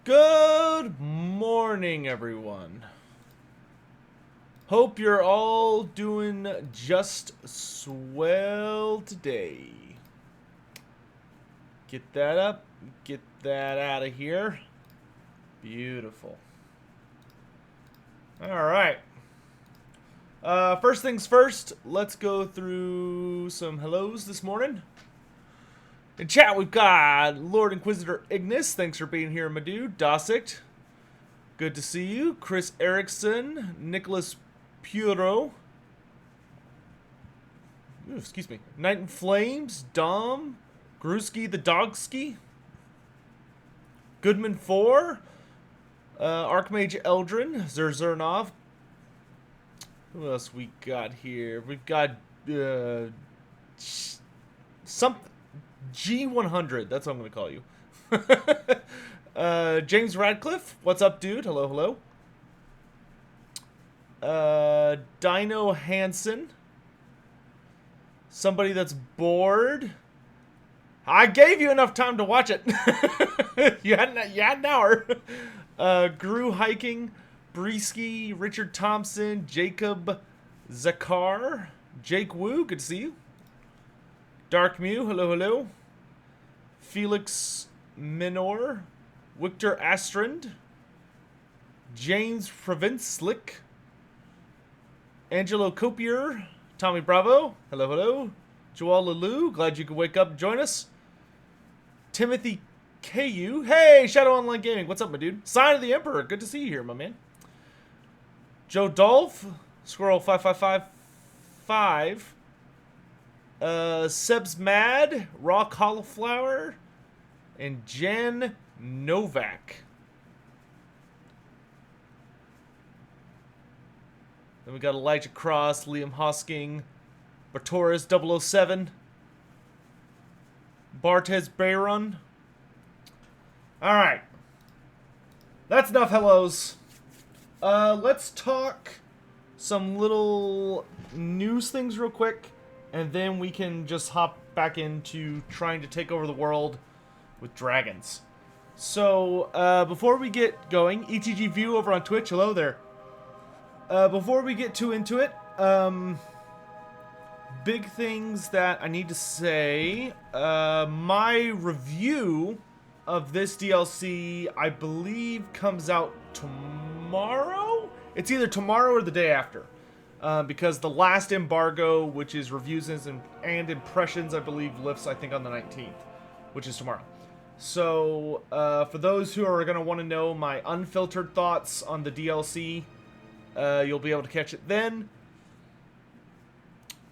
Good morning, everyone. Hope you're all doing just swell today. Get that up. Get that out of here. Beautiful. Alright. First things first, let's go through some hellos this morning. In chat, we've got Lord Inquisitor Ignis. Thanks for being here, my dude. Dosict. Good to see you. Chris Erickson. Nicholas Puro. Ooh, excuse me. Night in Flames. Dom. Gruski the Dogski. Goodman 4. Archmage Eldrin. Zerzernov. Who else we got here? We've got something. G100, that's what I'm going to call you. James Radcliffe, what's up, dude? Hello, hello. Dino Hansen. Somebody that's bored. I gave you enough time to watch it. you had an hour. Gru Hiking. Breesky. Richard Thompson. Jacob Zakar. Jake Wu, good to see you. Dark Mew, hello, hello. Felix Minor. Victor Astrand. James Provinslick. Angelo Copier. Tommy Bravo, hello, hello. Joel Lalou, glad you could wake up and join us. Timothy KU. Hey, Shadow Online Gaming, what's up, my dude? Sign of the Emperor, good to see you here, my man. Joe Dolph. Squirrel 5555. Seb's Mad, Raw Cauliflower, and Jen Novak. Then we got Elijah Cross, Liam Hosking, Bartoris 007, Bartez Bayron. Alright. That's enough hellos. Let's talk some little news things real quick. And then we can just hop back into trying to take over the world with dragons. So, before we get going, ETG View over on Twitch, hello there. Before we get too into it, big things that I need to say. My review of this DLC, I believe, comes out tomorrow? It's either tomorrow or the day after. Because the last embargo, which is reviews and impressions, I believe, lifts, I think, on the 19th, which is tomorrow. So, for those who are going to want to know my unfiltered thoughts on the DLC, you'll be able to catch it then.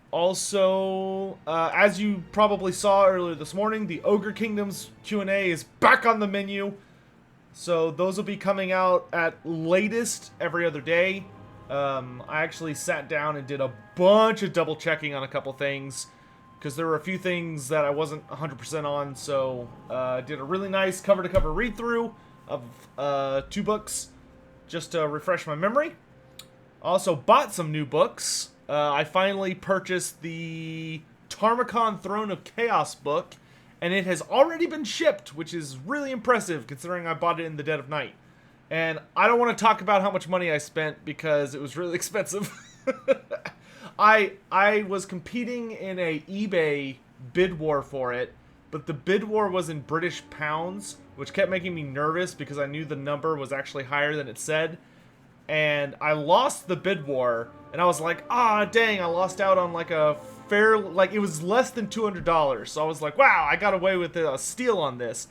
Also, as you probably saw earlier this morning, the Ogre Kingdoms Q&A is back on the menu. So, those will be coming out at latest every other day. I actually sat down and did a bunch of double checking on a couple things because there were a few things that I wasn't 100% on, so did a really nice cover-to-cover read-through of 2 books just to refresh my memory. Also bought some new books. I finally purchased the Tarmakon Throne of Chaos book, and it has already been shipped, which is really impressive considering I bought it in the dead of night. And I don't want to talk about how much money I spent because it was really expensive. I was competing in a eBay bid war for it, but the bid war was in British pounds, which kept making me nervous because I knew the number was actually higher than it said. And I lost the bid war, and I was like, ah, dang, I lost out on like a fair, like it was less than $200. So I was like, wow, I got away with a steal on this.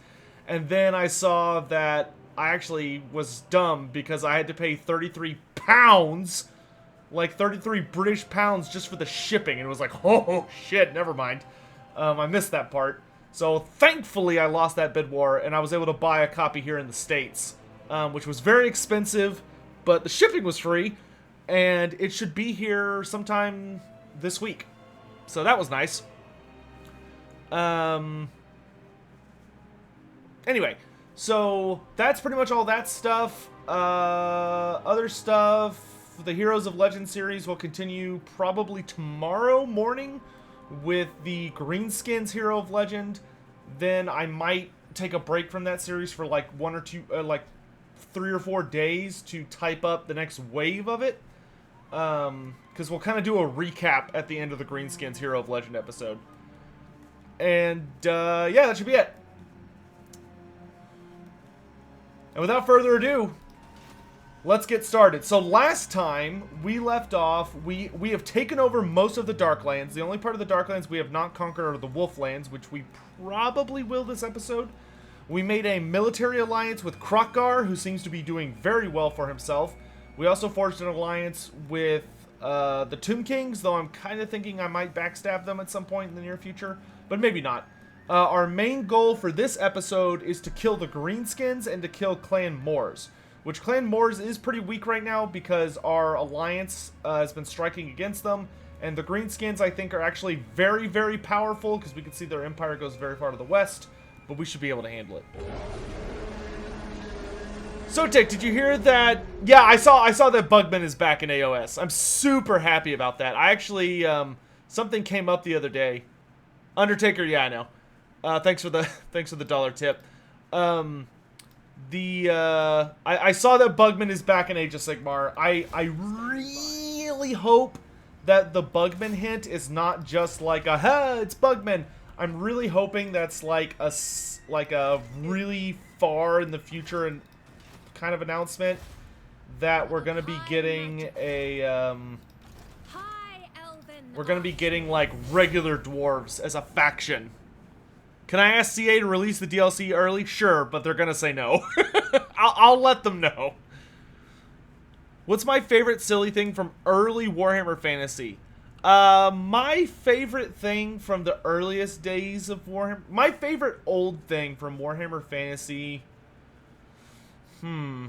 And then I saw that I actually was dumb because I had to pay 33 pounds, like 33 British pounds just for the shipping. And it was like, oh shit, never mind. I missed that part. So thankfully I lost that bid war and I was able to buy a copy here in the States, which was very expensive, but the shipping was free and it should be here sometime this week. So that was nice. Anyway. So, that's pretty much all that stuff. Other stuff, the Heroes of Legend series will continue probably tomorrow morning with the Greenskins Hero of Legend. Then I might take a break from that series for like 1 or 2, like 3 or 4 days to type up the next wave of it. Because we'll kind of do a recap at the end of the Greenskins Hero of Legend episode. And, yeah, that should be it. And without further ado, let's get started. So last time we left off, we have taken over most of the Darklands. The only part of the Darklands we have not conquered are the Wolflands, which we probably will this episode. We made a military alliance with Krokkar, who seems to be doing very well for himself. We also forged an alliance with the Tomb Kings, though I'm kind of thinking I might backstab them at some point in the near future, but maybe not. Our main goal for this episode is to kill the Greenskins and to kill Clan Moors, which Clan Moors is pretty weak right now because our alliance has been striking against them, and the Greenskins I think are actually very, very powerful because we can see their empire goes very far to the west, but we should be able to handle it. So, Tick, did you hear that? Yeah, I saw that Bugman is back in AOS. I'm super happy about that. I actually, something came up the other day. Undertaker, yeah, I know. Thanks for the $1 tip. I saw that Bugman is back in Age of Sigmar. I really hope that the Bugman hint is not just like a, ha, it's Bugman. I'm really hoping that's like a really far in the future and kind of announcement that we're gonna be getting a we're gonna be getting like regular dwarves as a faction. Can I ask CA to release the DLC early? Sure, but they're gonna say no. I'll let them know. What's my favorite silly thing from early Warhammer Fantasy? My favorite thing from the earliest days of Warhammer... My favorite old thing from Warhammer Fantasy... I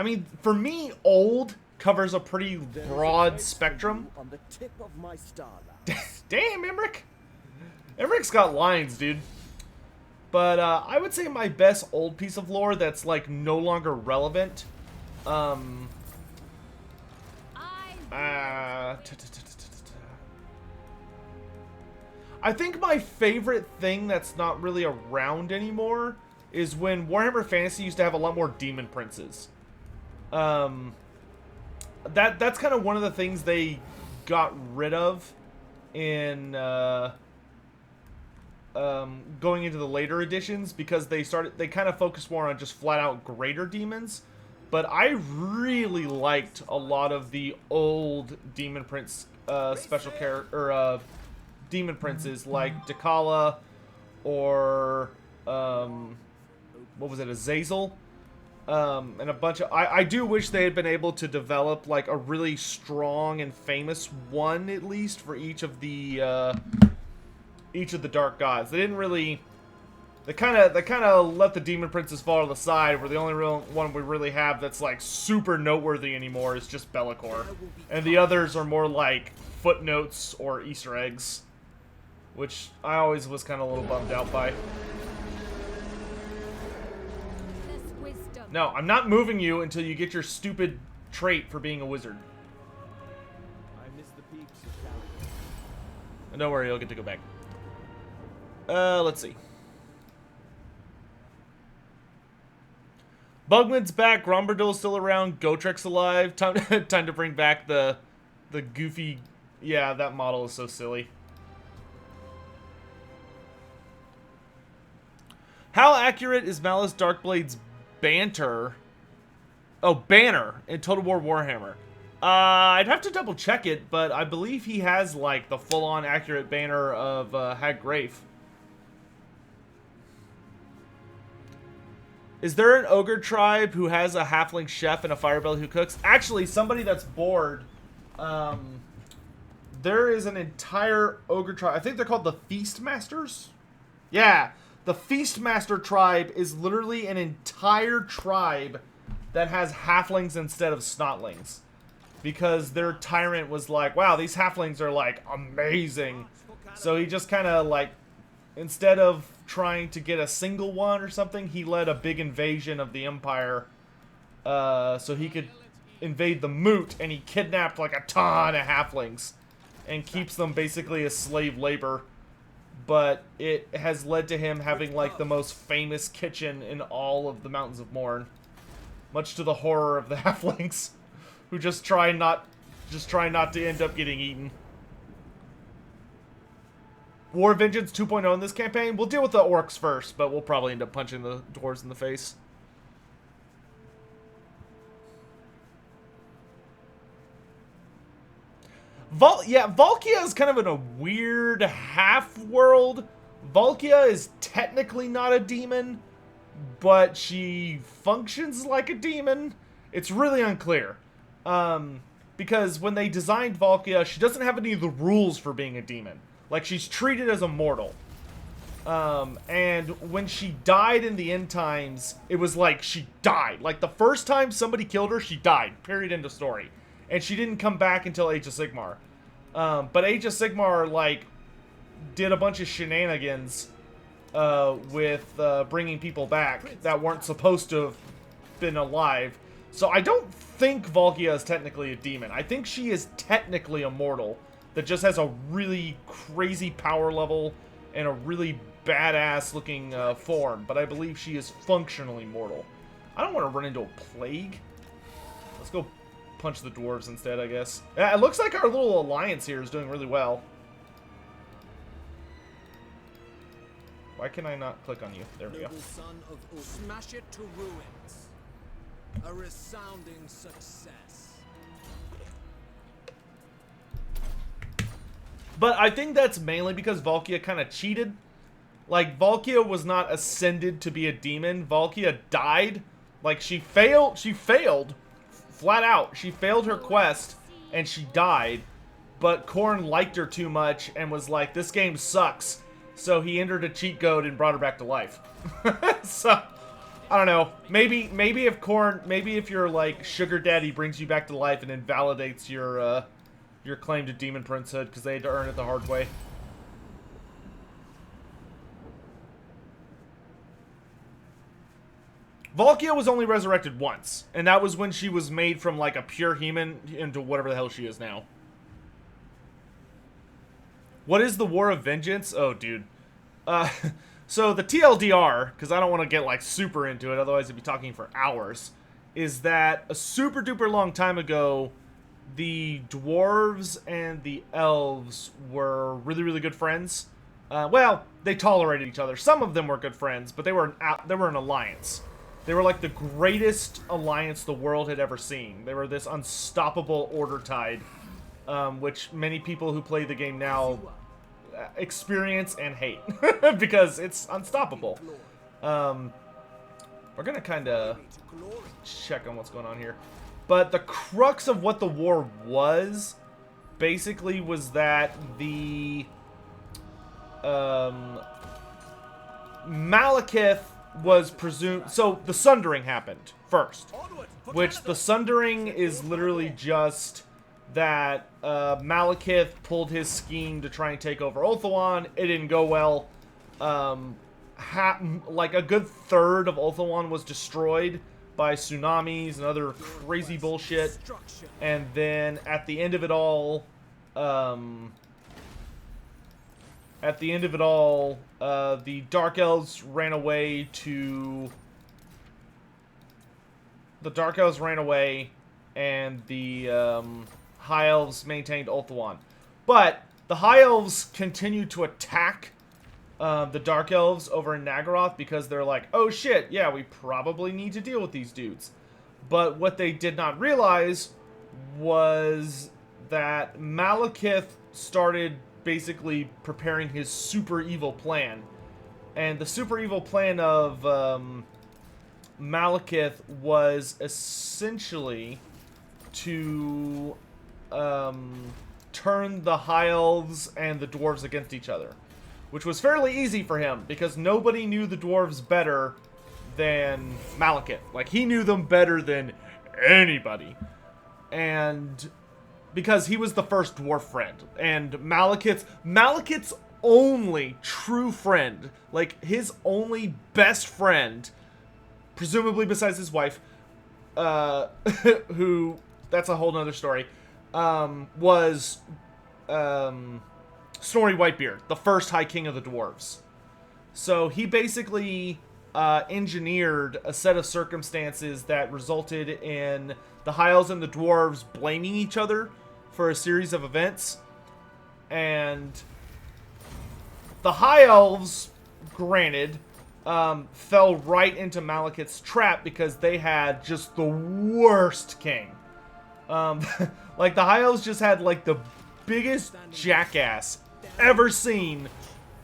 mean, for me, old covers a pretty broad spectrum. On the tip of my Damn, Emmerich! Emmerich's got lines, dude. But I would say my best old piece of lore that's like no longer relevant. I think my favorite thing that's not really around anymore is when Warhammer Fantasy used to have a lot more demon princes. That's kind of one of the things they got rid of in going into the later editions, because they kind of focused more on just flat out greater demons. But I really liked a lot of the old demon prince special character or demon princes like Dakala or what was it, Azazel, and a bunch of... I do wish they had been able to develop like a really strong and famous one at least for each of the dark gods. They didn't really... They kind of let the demon princes fall to the side, where the only real one we really have that's like super noteworthy anymore is just Be'lakor, and the others are more like footnotes or Easter eggs, which I always was kind of a little bummed out by. No, I'm not moving you until you get your stupid trait for being a wizard. I miss the peaks. And don't worry, you'll get to go back. Let's see. Bugman's back, Gromberdill's still around, Gotrek's alive. Time to bring back the goofy... Yeah, that model is so silly. How accurate is Malice Darkblade's banter? Oh, banner in Total War Warhammer. I'd have to double check it, but I believe he has like the full-on accurate banner of Hag Grafe. Is there an ogre tribe who has a halfling chef and a firebelly who cooks? Actually, somebody that's bored, there is an entire ogre tribe. I think they're called the Feastmasters. Yeah, the Feastmaster tribe is literally an entire tribe that has halflings instead of snotlings. Because their tyrant was like, wow, these halflings are like amazing. So he just kind of like, instead of trying to get a single one or something, he led a big invasion of the empire so he could invade the moot, and he kidnapped like a ton of halflings and keeps them basically as slave labor. But it has led to him having like the most famous kitchen in all of the Mountains of Morn, much to the horror of the halflings, who just try not to end up getting eaten. War Vengeance 2.0 in this campaign. We'll deal with the orcs first, but we'll probably end up punching the dwarves in the face. Valkia is kind of in a weird half-world. Valkia is technically not a demon, but she functions like a demon. It's really unclear. Because when they designed Valkia, she doesn't have any of the rules for being a demon. Like, she's treated as a mortal. And when she died in the end times, it was like she died. Like, the first time somebody killed her, she died. Period, end of story. And she didn't come back until Age of Sigmar. But Age of Sigmar, like, did a bunch of shenanigans with bringing people back that weren't supposed to have been alive. So I don't think Valkia is technically a demon. I think she is technically a mortal that just has a really crazy power level and a really badass looking form. But I believe she is functionally mortal. I don't want to run into a plague. Let's go punch the dwarves instead, I guess. It looks like our little alliance here is doing really well. Why can I not click on you? There we go. Son of smash it to ruins. A resounding success. But I think that's mainly because Valkia kind of cheated. Like, Valkia was not ascended to be a demon. Valkia died. Like, she failed. Flat out. She failed her quest, and she died. But Khorne liked her too much and was like, this game sucks. So he entered a cheat code and brought her back to life. So, I don't know. Maybe if Khorne, maybe if your, like, sugar daddy brings you back to life and invalidates your claim to demon princehood because they had to earn it the hard way. Valkia was only resurrected once, and that was when she was made from, like, a pure human into whatever the hell she is now. What is the War of Vengeance? Oh, dude. So the TLDR, because I don't want to get, like, super into it, otherwise I'd be talking for hours, is that a super duper long time ago, the dwarves and the elves were really, really good friends. Well, they tolerated each other. Some of them were good friends, but they were an alliance. They were like the greatest alliance the world had ever seen. They were this unstoppable order tide, which many people who play the game now experience and hate because it's unstoppable. We're gonna kind of check on what's going on here. But the crux of what the war was, basically, was that the Malekith was presumed... So, the Sundering happened first. Which, the Sundering is literally just that Malekith pulled his scheme to try and take over Ulthuan. It didn't go well. Like, a good third of Ulthuan was destroyed by tsunamis and other crazy bullshit. And then, at the end of it all... the Dark Elves ran away to... The Dark Elves ran away, and the High Elves maintained Ulthuan. But the High Elves continued to attack the Dark Elves over in Nagaroth because they're like, oh shit, yeah, we probably need to deal with these dudes. But what they did not realize was that Malekith started basically preparing his super evil plan. And the super evil plan of Malekith was essentially to turn the High Elves and the Dwarves against each other. Which was fairly easy for him, because nobody knew the Dwarves better than Malekith. Like, he knew them better than anybody. And... because he was the first dwarf friend, and Malekith's only true friend, like his only best friend, presumably besides his wife, who that's a whole nother story. Was Snorri Whitebeard, the first High King of the Dwarves. So he basically engineered a set of circumstances that resulted in the High Elves and the Dwarves blaming each other for a series of events. And the High Elves, granted, fell right into Malekith's trap because they had just the worst king. Like, the High Elves just had, like, the biggest jackass ever seen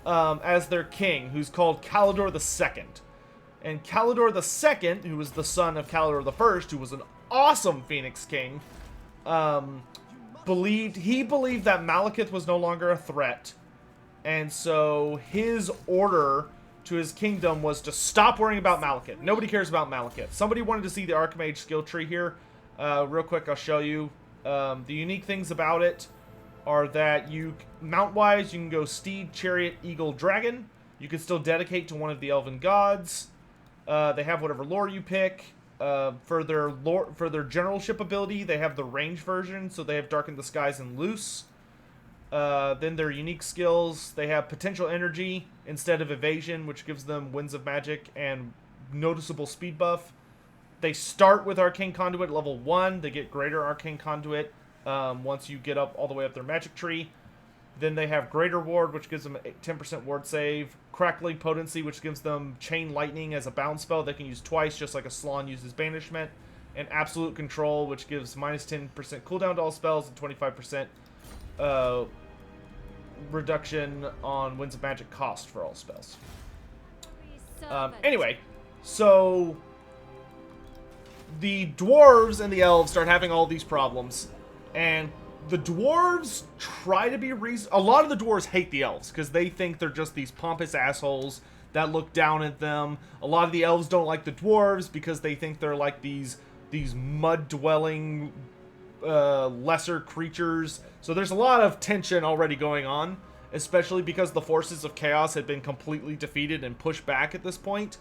as their king, who's called Calidor II. And Calidor II, who was the son of Calidor I, who was an awesome Phoenix King, believed that Malekith was no longer a threat. And so his order to his kingdom was to stop worrying about Malekith. Nobody cares about Malekith. Somebody wanted to see the Archmage skill tree here. Real quick, I'll show you. The unique things about it are that mount-wise, you can go Steed, Chariot, Eagle, Dragon. You can still dedicate to one of the Elven Gods. They have whatever lore you pick. For their generalship ability, they have the range version, so they have Darken the Skies and Loose. Then their unique skills, they have Potential Energy instead of Evasion, which gives them Winds of Magic and noticeable speed buff. They start with Arcane Conduit level 1. They get Greater Arcane Conduit once you get up all the way up their magic tree. Then they have Greater Ward, which gives them a 10% ward save. Crackling Potency, which gives them Chain Lightning as a bound spell they can use twice, just like a Slann uses Banishment. And Absolute Control, which gives minus 10% cooldown to all spells and 25% reduction on Winds of Magic cost for all spells. Anyway, so the dwarves and the elves start having all these problems, and the dwarves try to be a lot of the dwarves hate the elves because they think they're just these pompous assholes that look down at them. A lot of the elves don't like the dwarves because they think they're like these mud-dwelling lesser creatures. So there's a lot of tension already going on, especially because the forces of chaos had been completely defeated and pushed back at this point.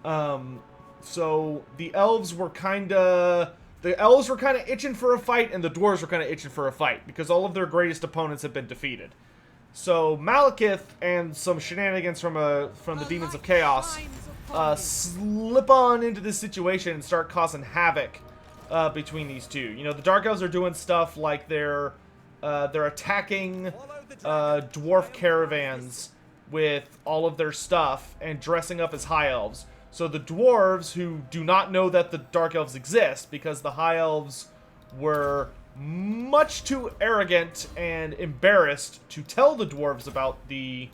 So the elves were kind of itching for a fight, and the dwarves were kind of itching for a fight because all of their greatest opponents have been defeated. So Malekith and some shenanigans from the Demons of Chaos slip on into this situation and start causing havoc between these two. You know, the Dark Elves are doing stuff like they're attacking dwarf caravans with all of their stuff and dressing up as High Elves. So the dwarves, who do not know that the Dark Elves exist because the High Elves were much too arrogant and embarrassed to tell the dwarves about the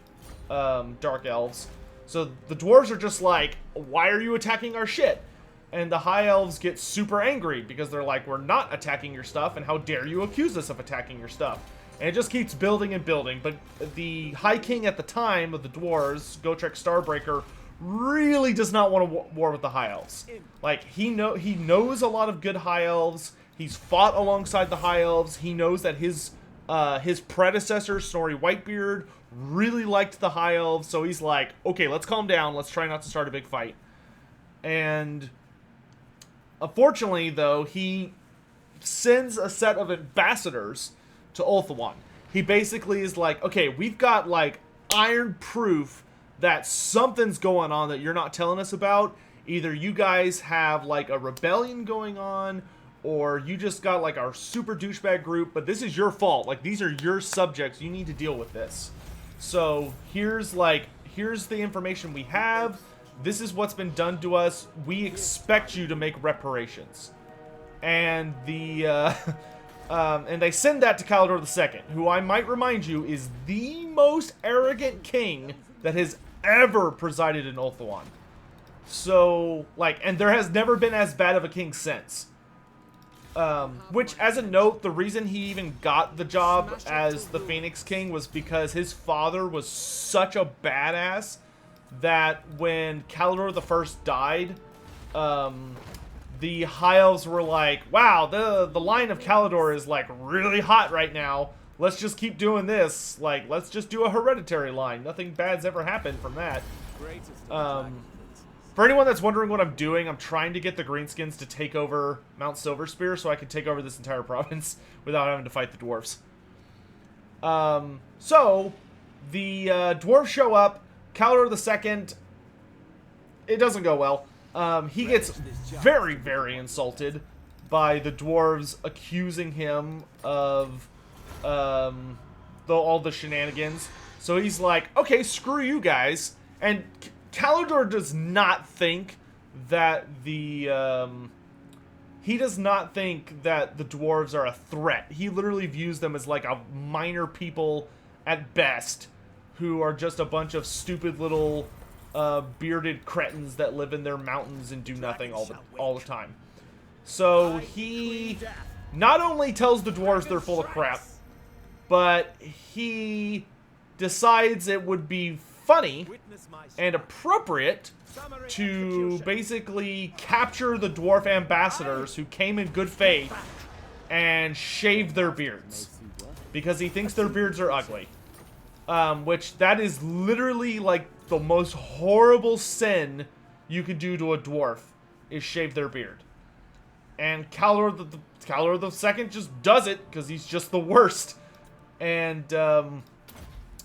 Dark Elves. So the dwarves are just like, why are you attacking our shit? And the High Elves get super angry because they're like, we're not attacking your stuff, and how dare you accuse us of attacking your stuff? And it just keeps building and building. But the High King at the time of the dwarves, Gotrek Starbreaker, really does not want to war with the High Elves. Like, he knows a lot of good High Elves. He's fought alongside the High Elves. He knows that his predecessor, Snorri Whitebeard, really liked the High Elves. So he's like, okay, let's calm down. Let's try not to start a big fight. And unfortunately, though, he sends a set of ambassadors to Ulthuan. He basically is like, okay, we've got, like, iron proof that something's going on that you're not telling us about. Either you guys have, like, a rebellion going on, or you just got, like, our super douchebag group, but this is your fault. Like, these are your subjects. You need to deal with this. So, here's the information we have. This is what's been done to us. We expect you to make reparations. And and they send that to Calidor II, who I might remind you is the most arrogant king that has ever presided in Ulthuan. So, like, and there has never been as bad of a king since. Which, as a note, the reason he even got the job as the Phoenix King was because his father was such a badass that when Calidor I died, the High Elves were like, wow, the line of Calidor is, like, really hot right now. Let's just keep doing this. Like, let's just do a hereditary line. Nothing bad's ever happened from that. For anyone that's wondering what I'm doing, I'm trying to get the Greenskins to take over Mount Silverspear so I can take over this entire province without having to fight the dwarves. So, the dwarves show up. Calidor II, it doesn't go well. He gets very, very insulted by the dwarves accusing him of all the shenanigans. So he's like, okay, screw you guys. And Calidor does not think that the dwarves are a threat. He literally views them as like a minor people at best, who are just a bunch of stupid little bearded cretins that live in their mountains and do nothing all the time. So he not only tells the dwarves they're full of crap, but he decides it would be funny and appropriate to basically capture the dwarf ambassadors who came in good faith and shave their beards because he thinks their beards are ugly. Which that is literally like the most horrible sin you could do to a dwarf, is shave their beard. And Calidor II just does it because he's just the worst. And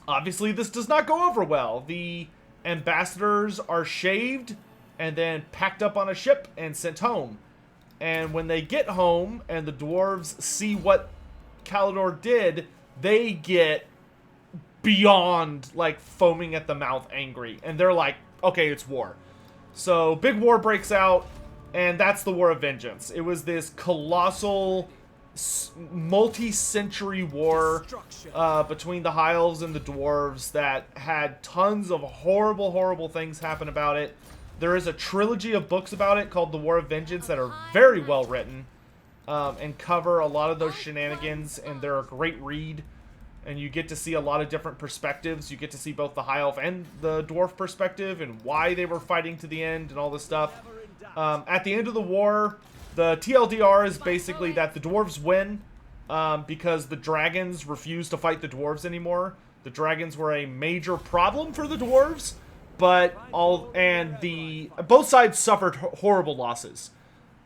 obviously this does not go over well. The ambassadors are shaved and then packed up on a ship and sent home. And when they get home and the dwarves see what Calidor did, they get beyond like foaming at the mouth angry. And they're like, okay, it's war. So big war breaks out, and that's the War of Vengeance. It was this colossal multi-century war between the High Elves and the Dwarves that had tons of horrible, horrible things happen about it. There is a trilogy of books about it called The War of Vengeance that are very well written and cover a lot of those shenanigans, and they're a great read. And you get to see a lot of different perspectives. You get to see both the High Elf and the Dwarf perspective and why they were fighting to the end and all this stuff. At the end of the war, the TLDR is basically that the Dwarves win because the dragons refuse to fight the Dwarves anymore. The dragons were a major problem for the Dwarves, but both sides suffered horrible losses.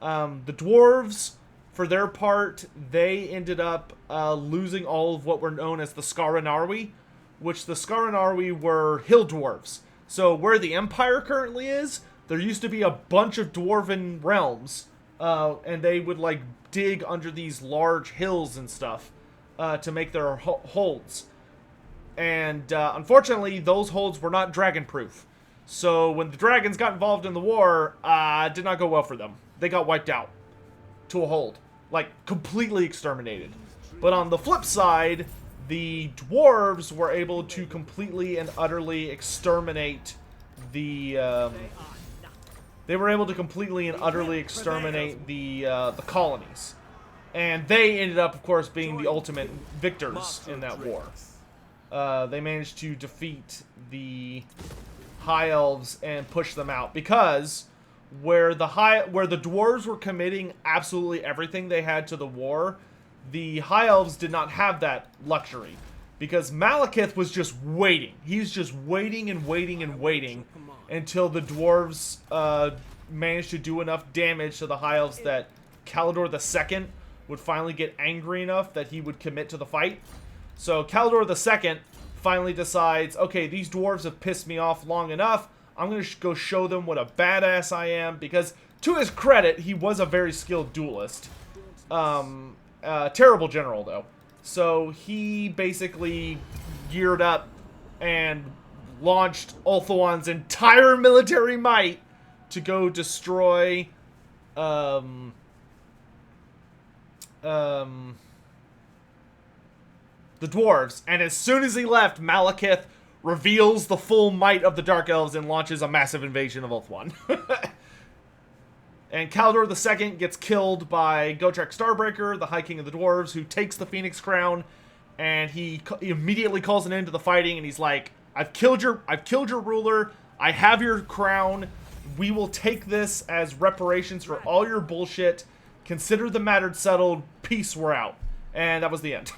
The Dwarves, for their part, they ended up losing all of what were known as the Scaranarwi, which the Scaranarwi were hill dwarves. So where the Empire currently is, there used to be a bunch of dwarven realms, and they would like dig under these large hills and stuff to make their holds. And unfortunately, those holds were not dragon-proof. So when the dragons got involved in the war, it did not go well for them. They got wiped out to a hold. Like, completely exterminated. But on the flip side, the dwarves were able to completely and utterly exterminate the, they were able to completely and utterly exterminate the colonies. And they ended up, of course, being the ultimate victors in that war. They managed to defeat the High Elves and push them out because where the dwarves were committing absolutely everything they had to the war, the High Elves did not have that luxury because Malekith was just waiting. He's just waiting and waiting and waiting until the dwarves managed to do enough damage to the High Elves that Calidor II would finally get angry enough that he would commit to the fight. So Calidor II finally decides, okay, these dwarves have pissed me off long enough. I'm going to go show them what a badass I am, because to his credit, he was a very skilled duelist. Terrible general, though. So he basically geared up and launched Ulthuan's entire military might to go destroy the dwarves. And as soon as he left, Malekith reveals the full might of the Dark Elves and launches a massive invasion of Ulthuan. And Calidor II gets killed by Gotrek Starbreaker, the High King of the Dwarves, who takes the Phoenix Crown, and he immediately calls an end to the fighting, and he's like, I've killed your ruler, I have your crown, we will take this as reparations for all your bullshit, consider the matter settled, peace, we're out. And that was the end.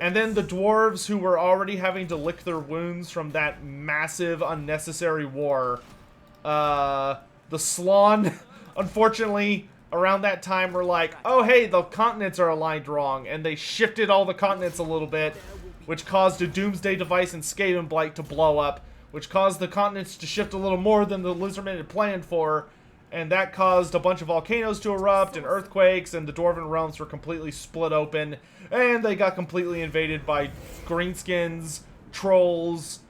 And then the dwarves, who were already having to lick their wounds from that massive, unnecessary war, The Slan, unfortunately, around that time were like, oh hey, the continents are aligned wrong, and they shifted all the continents a little bit, which caused a doomsday device in Skaven Blight to blow up, which caused the continents to shift a little more than the Lizardmen had planned for, and that caused a bunch of volcanoes to erupt and earthquakes, and the Dwarven realms were completely split open, and they got completely invaded by greenskins, trolls,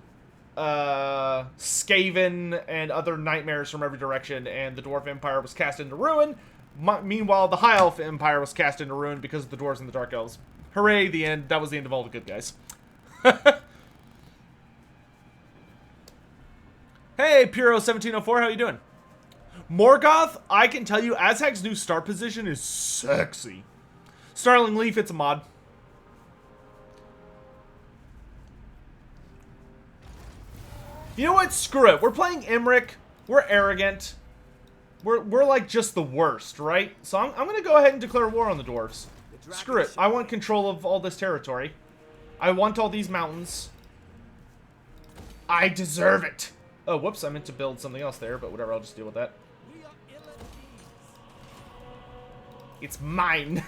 Skaven, and other nightmares from every direction, and the Dwarf Empire was cast into ruin. Meanwhile, the High Elf Empire was cast into ruin because of the Dwarves and the Dark Elves. Hooray, the end. That was the end of all the good guys. Hey, Puro1704, how you doing? Morgoth, I can tell you, Azhag's new start position is sexy. Starling Leaf, it's a mod. You know what? Screw it. We're playing Emmerich. We're arrogant. We're like just the worst, right? So I'm going to go ahead and declare war on the dwarves. Screw it. I want control of all this territory. I want all these mountains. I deserve it. Oh, whoops. I meant to build something else there, but whatever. I'll just deal with that. It's mine.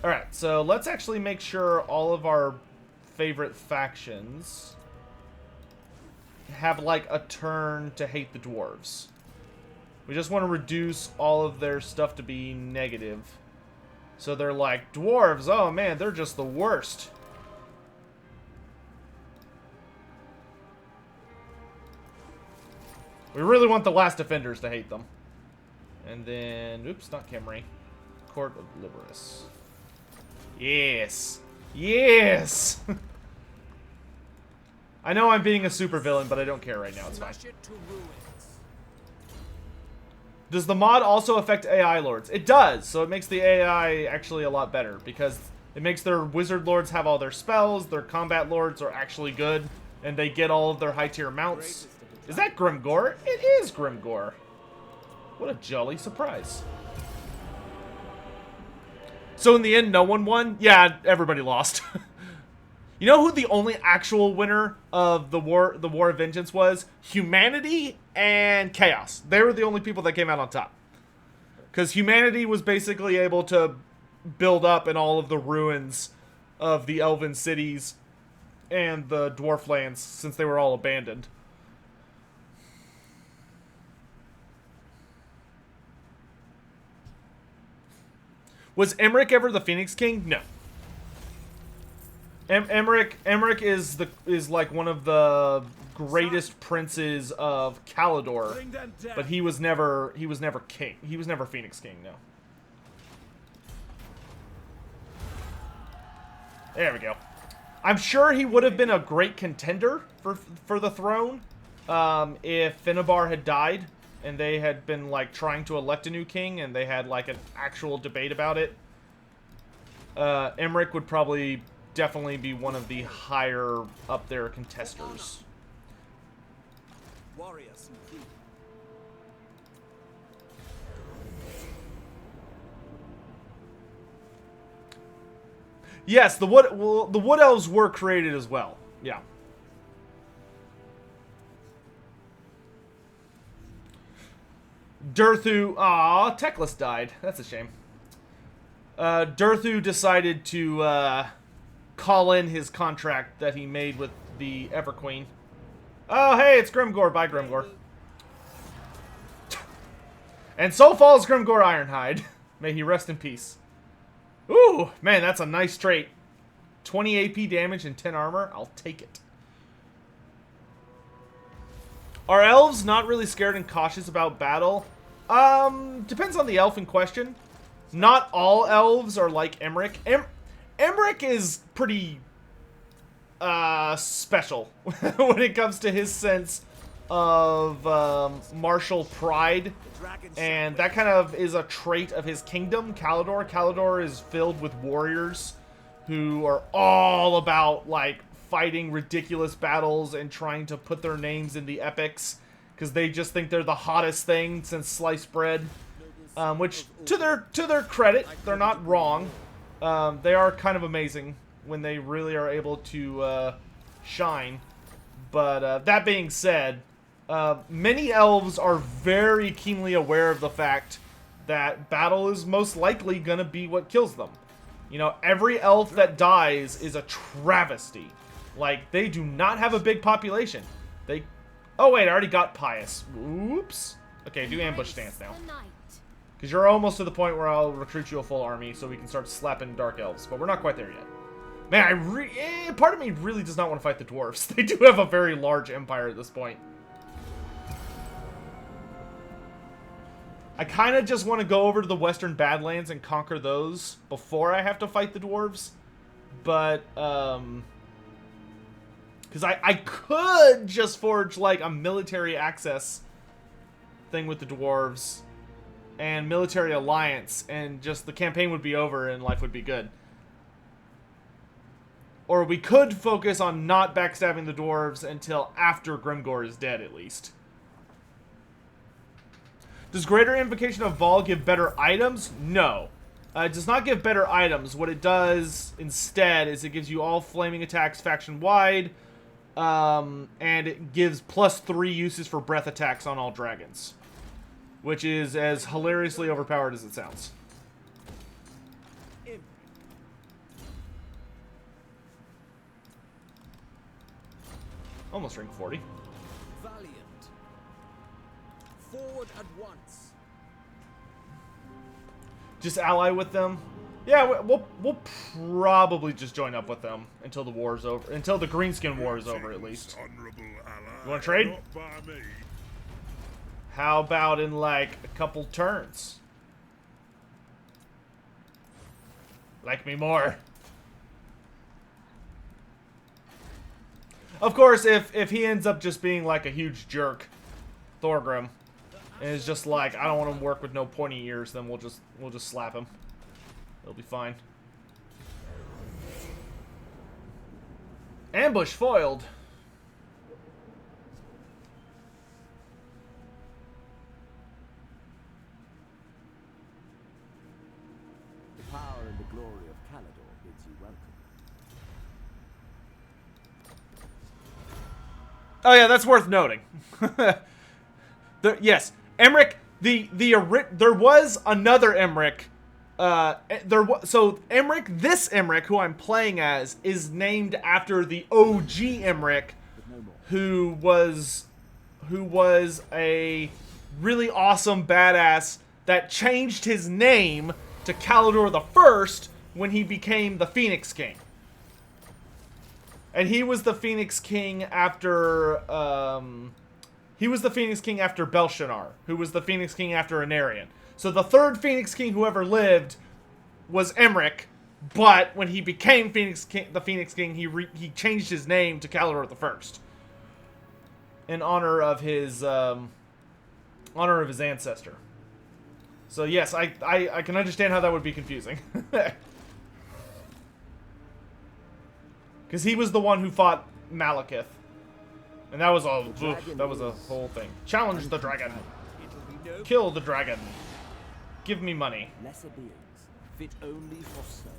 Alright, so let's actually make sure all of our favorite factions have like a turn to hate the dwarves. We just want to reduce all of their stuff to be negative. So they're like, dwarves, oh man, they're just the worst. We really want the last defenders to hate them. And then, oops, not Khemri. Court of Liberus. Yes. Yes! I know I'm being a supervillain, but I don't care right now. It's fine. Does the mod also affect AI lords? It does, so it makes the AI actually a lot better, because it makes their wizard lords have all their spells, their combat lords are actually good, and they get all of their high-tier mounts. Is that Grimgor? It is Grimgor. What a jolly surprise. So in the end, no one won? Yeah, everybody lost. You know who the only actual winner of the War of Vengeance was? Humanity and Chaos. They were the only people that came out on top. Because Humanity was basically able to build up in all of the ruins of the Elven cities and the Dwarf lands, since they were all abandoned. Was Emmerich ever the Phoenix King? No. Emmerich is like one of the greatest princes of Calador, but he was never king. He was never Phoenix King. No. There we go. I'm sure he would have been a great contender for the throne if Finnebar had died and they had been like trying to elect a new king and they had like an actual debate about it. Emmerich would probably definitely be one of the higher up there contesters. Warriors and feet. Yes, the wood elves were created as well. Yeah. Durthu, Teclis died. That's a shame. Durthu decided to call in his contract that he made with the Everqueen. Oh, hey, it's Grimgor. Bye, Grimgor. And so falls Grimgor Ironhide. May he rest in peace. Ooh, man, that's a nice trait. 20 AP damage and 10 armor. I'll take it. Are elves not really scared and cautious about battle? Depends on the elf in question. Not all elves are like Emmerich. Emmerich is pretty special when it comes to his sense of martial pride, and that kind of is a trait of his kingdom, Calador. Calador is filled with warriors who are all about like fighting ridiculous battles and trying to put their names in the epics because they just think they're the hottest thing since sliced bread. Which, to their credit, they're not wrong. They are kind of amazing when they really are able to shine. But that being said, Many elves are very keenly aware of the fact that battle is most likely going to be what kills them. You know, every elf that dies is a travesty. Like, they do not have a big population. They... Oh, wait, I already got Pious. Oops. Okay, do ambush stance now. Because you're almost to the point where I'll recruit you a full army so we can start slapping Dark Elves. But we're not quite there yet. Man, part of me really does not want to fight the Dwarves. They do have a very large empire at this point. I kind of just want to go over to the Western Badlands and conquer those before I have to fight the Dwarves. But, because I could just forge, like, a military access thing with the Dwarves and military alliance, and just the campaign would be over and life would be good. Or we could focus on not backstabbing the Dwarves until after Grimgor is dead, at least. Does Greater Invocation of Vol give better items? No. It does not give better items. What it does instead is it gives you all flaming attacks faction-wide, and it gives +3 uses for breath attacks on all dragons. Which is as hilariously overpowered as it sounds. Almost rank 40. Valiant. Forward at once. Just ally with them. Yeah, we'll probably just join up with them until the war's over. Until the Greenskin War is over, at least. You want to trade? How about in, like, a couple turns? Like me more. Of course, if he ends up just being, like, a huge jerk, Thorgrim, and is just like, I don't want to work with no pointy ears, then we'll just slap him. It'll be fine. Ambush foiled. The power and the glory of Calador bids you welcome. Oh yeah, that's worth noting. Yes, Emmerich. There was another Emmerich. So Emmerich, this Emmerich, who I'm playing as, is named after the OG Emmerich, who was a really awesome badass that changed his name to Calador the First when he became the Phoenix King. And he was the Phoenix King after Belshazzar, who was the Phoenix King after Anarion. So the third Phoenix King who ever lived was Emmerich, but when he became the Phoenix King, he changed his name to Calador the First in honor of his ancestor. So yes, I can understand how that would be confusing. Because he was the one who fought Malekith. And that was a whole thing. Challenge the dragon. Kill the dragon. Give me money. Lesser beings, fit only for snow.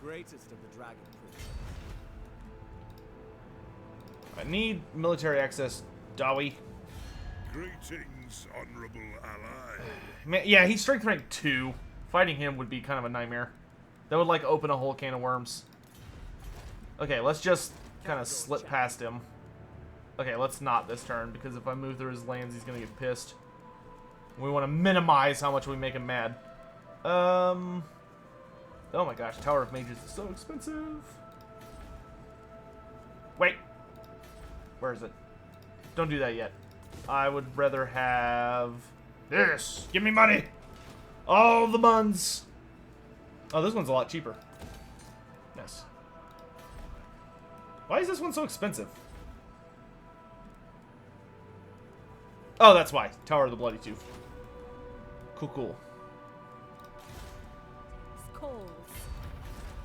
Greatest of the dragon prince. I need military access, Dawi. Greetings, honorable ally. Man, yeah, he's strength rank 2. Fighting him would be kind of a nightmare. That would, like, open a whole can of worms. Okay, let's just kind of slip past him. Okay, let's not this turn, because if I move through his lands, he's going to get pissed. We want to minimize how much we make him mad. Oh my gosh, Tower of Mages is so expensive. Wait. Where is it? Don't do that yet. I would rather have this. Give me money. All the buns. Oh, this one's a lot cheaper. Yes. Why is this one so expensive? Oh, that's why. Tower of the Bloody Tooth. Cool, cool.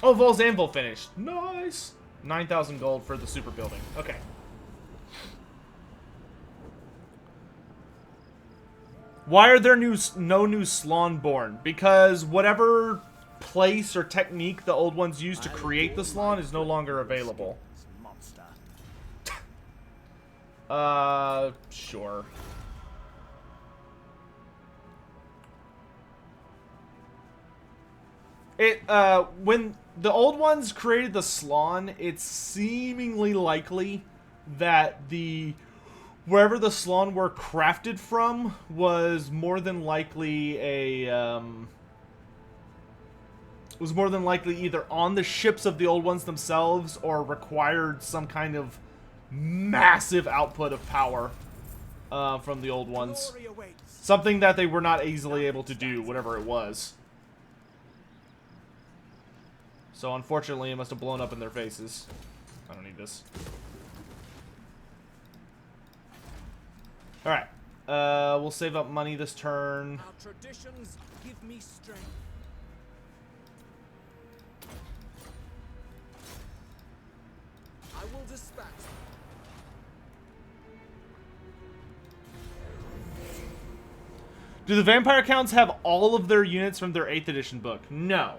Oh, Vol's Anvil finished. Nice. 9,000 gold for the super building. Okay. Why are there no new Slawn born? Because whatever place or technique the old ones used to create the Slawn is no longer available. Monster. Sure. When the old ones created the Slawn, it's seemingly likely that wherever the Slawn were crafted from was more than likely either on the ships of the old ones themselves or required some kind of massive output of power from the old ones. Glory awaits. Something that they were not easily able to do, whatever it was. So unfortunately, it must have blown up in their faces. I don't need this. Alright. We'll save up money this turn. Our traditions give me strength. I will dispatch them. Do the Vampire Counts have all of their units from their 8th edition book? No.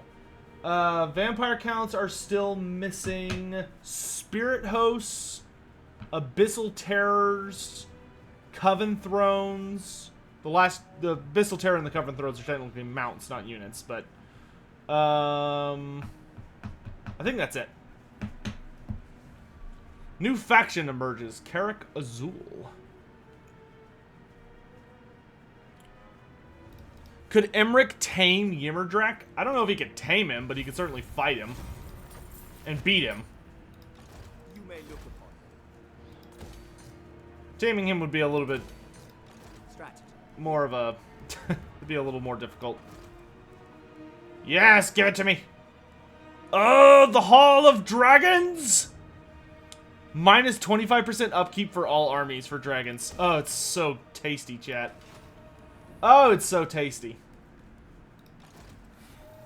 Vampire Counts are still missing Spirit Hosts, Abyssal Terrors, Coven Thrones. The Abyssal Terror and the Coven Thrones are technically mounts, not units, but I think that's it. New faction emerges, Carrick Azul. Could Emmerich tame Yimmerdrak? I don't know if he could tame him, but he could certainly fight him. And beat him. You may look upon Taming him would be a little bit strategy. more of a... it'd be a little more difficult. Yes, give it to me! Oh, the Hall of Dragons! Minus 25% upkeep for all armies for dragons. Oh, it's so tasty, chat. Oh, it's so tasty.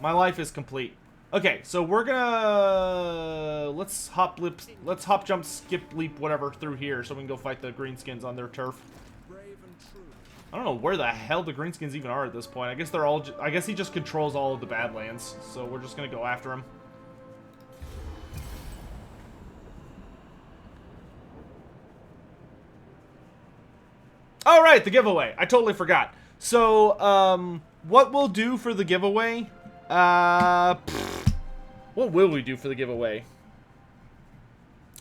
My life is complete. Okay, so we're gonna... Let's hop, jump, skip, leap, whatever, through here so we can go fight the greenskins on their turf. Brave and true. I don't know where the hell the greenskins even are at this point. I guess they're all... I guess he just controls all of the Badlands, so we're just gonna go after him. All right, the giveaway. I totally forgot. So, what we'll do for the giveaway... what will we do for the giveaway?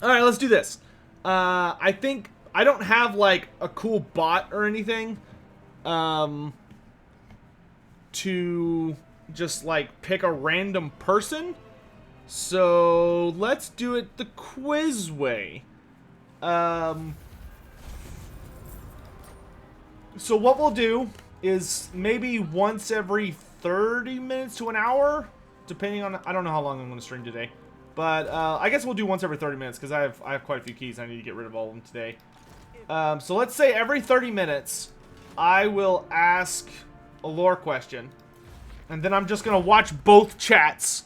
Alright, let's do this. I think... I don't have, like, a cool bot or anything. To just, like, pick a random person. So, let's do it the quiz way. So what we'll do is maybe once every 30 minutes to an hour, depending on... I don't know how long I'm going to stream today. But I guess we'll do once every 30 minutes because I have quite a few keys. I need to get rid of all of them today. So let's say every 30 minutes, I will ask a lore question. And then I'm just going to watch both chats.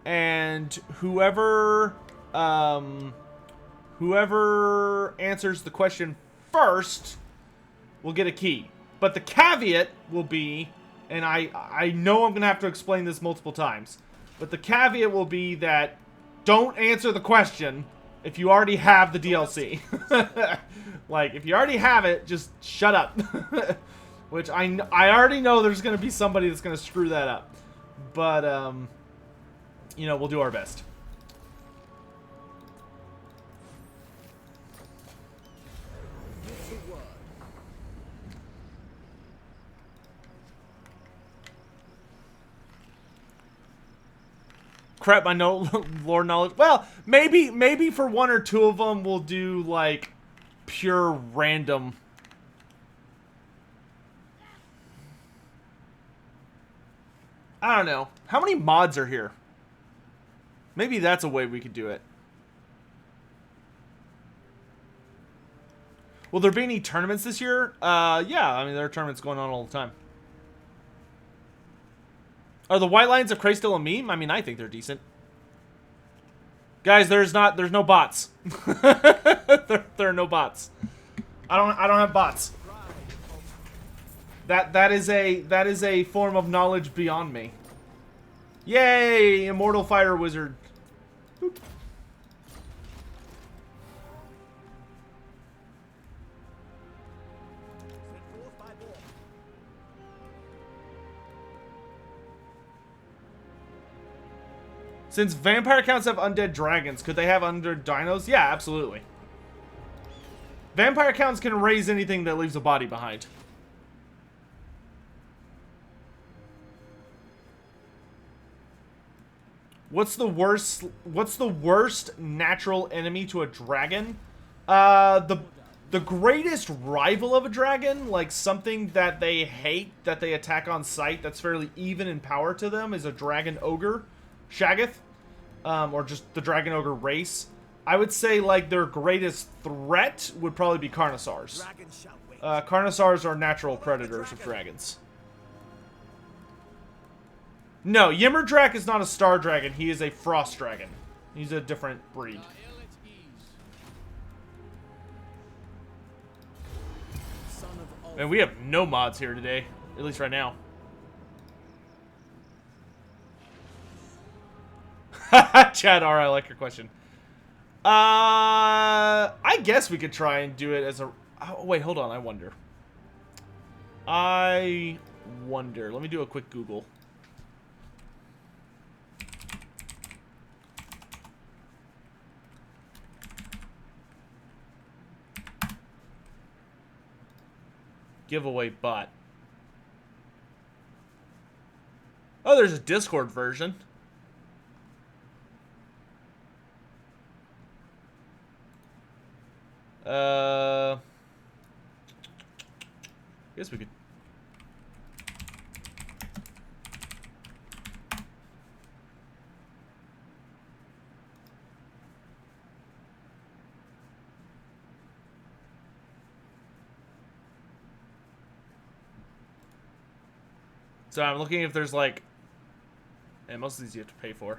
And whoever answers the question first... we'll get a key. But the caveat will be, and I know I'm going to have to explain this multiple times, but the caveat will be that don't answer the question if you already have the DLC. Like, if you already have it, just shut up. Which I already know there's going to be somebody that's going to screw that up. But, you know, we'll do our best. Crap, I know lore knowledge. Well, maybe for one or two of them we'll do like pure random. I don't know. How many mods are here? Maybe that's a way we could do it. Will there be any tournaments this year? Yeah, I mean there are tournaments going on all the time. Are the White Lions of Cray still a meme? I mean, I think they're decent. Guys, there's no bots. there are no bots. I don't have bots. That is a form of knowledge beyond me. Yay! Immortal Fire Wizard. Boop. Since vampire counts have undead dragons, could they have undead dinos? Yeah, absolutely. Vampire counts can raise anything that leaves a body behind. What's the worst natural enemy to a dragon? The greatest rival of a dragon, like something that they hate, that they attack on sight, that's fairly even in power to them, is a dragon ogre, Shaggoth, or just the dragon ogre race. I would say like their greatest threat would probably be Carnosaurs. Carnosaurs are natural predators of dragons. No, Ymmerdrak is not a star dragon. He is a frost dragon. He's a different breed. And we have no mods here today, at least right now. Chad R, I like your question. I guess we could try and do it as a... Oh, wait, hold on. I wonder. Let me do a quick Google. Giveaway bot. Oh, there's a Discord version. I guess we could. So I'm looking if there's like, and most of these you have to pay for.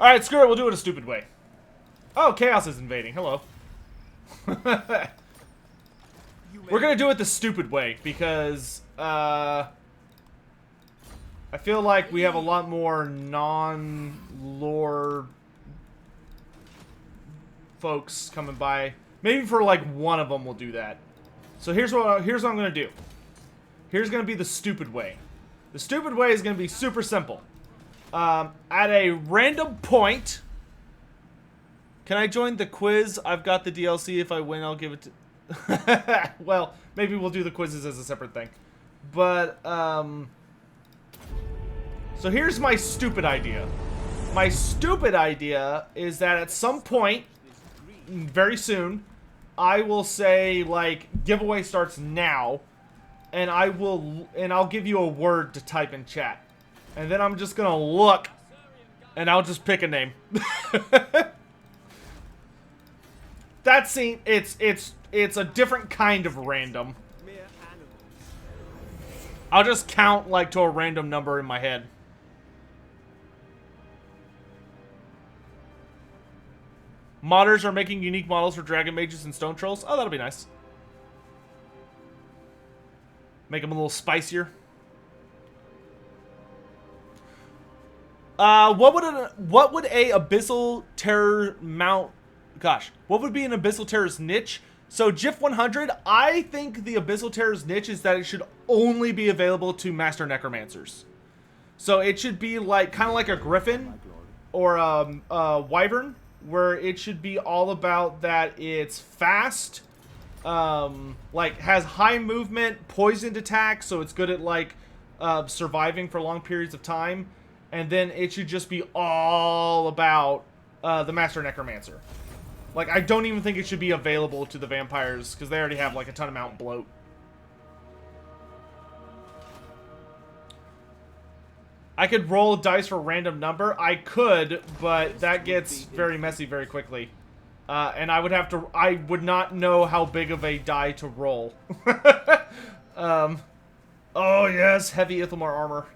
Alright, screw it, we'll do it a stupid way. Oh, Chaos is invading. Hello. We're gonna do it the stupid way, because, I feel like we have a lot more non-lore folks coming by. Maybe for, like, one of them we'll do that. So here's what I'm gonna do. Here's gonna be the stupid way. The stupid way is gonna be super simple. At a random point, can I join the quiz? I've got the DLC. If I win, I'll give it to... Well, maybe we'll do the quizzes as a separate thing. But, so here's my stupid idea. My stupid idea is that at some point, very soon, I will say, like, giveaway starts now, and I'll give you a word to type in chat. And then I'm just gonna look, and I'll just pick a name. That scene, it's a different kind of random. I'll just count, like, to a random number in my head. Modders are making unique models for dragon mages and stone trolls. Oh, that'll be nice. Make them a little spicier. What would a abyssal terror mount? Gosh, what would be an abyssal terror's niche? So GIF 100, I think the abyssal terror's niche is that it should only be available to master necromancers. So it should be like kind of like a griffin or a wyvern, where it should be all about that it's fast, like has high movement, poisoned attack, so it's good at like surviving for long periods of time. And then it should just be all about the Master Necromancer. Like, I don't even think it should be available to the vampires, because they already have, like, a ton of mount bloat. I could roll dice for a random number. I could, but that gets very messy very quickly. And I would not know how big of a die to roll. Oh, yes, heavy Ithamar armor.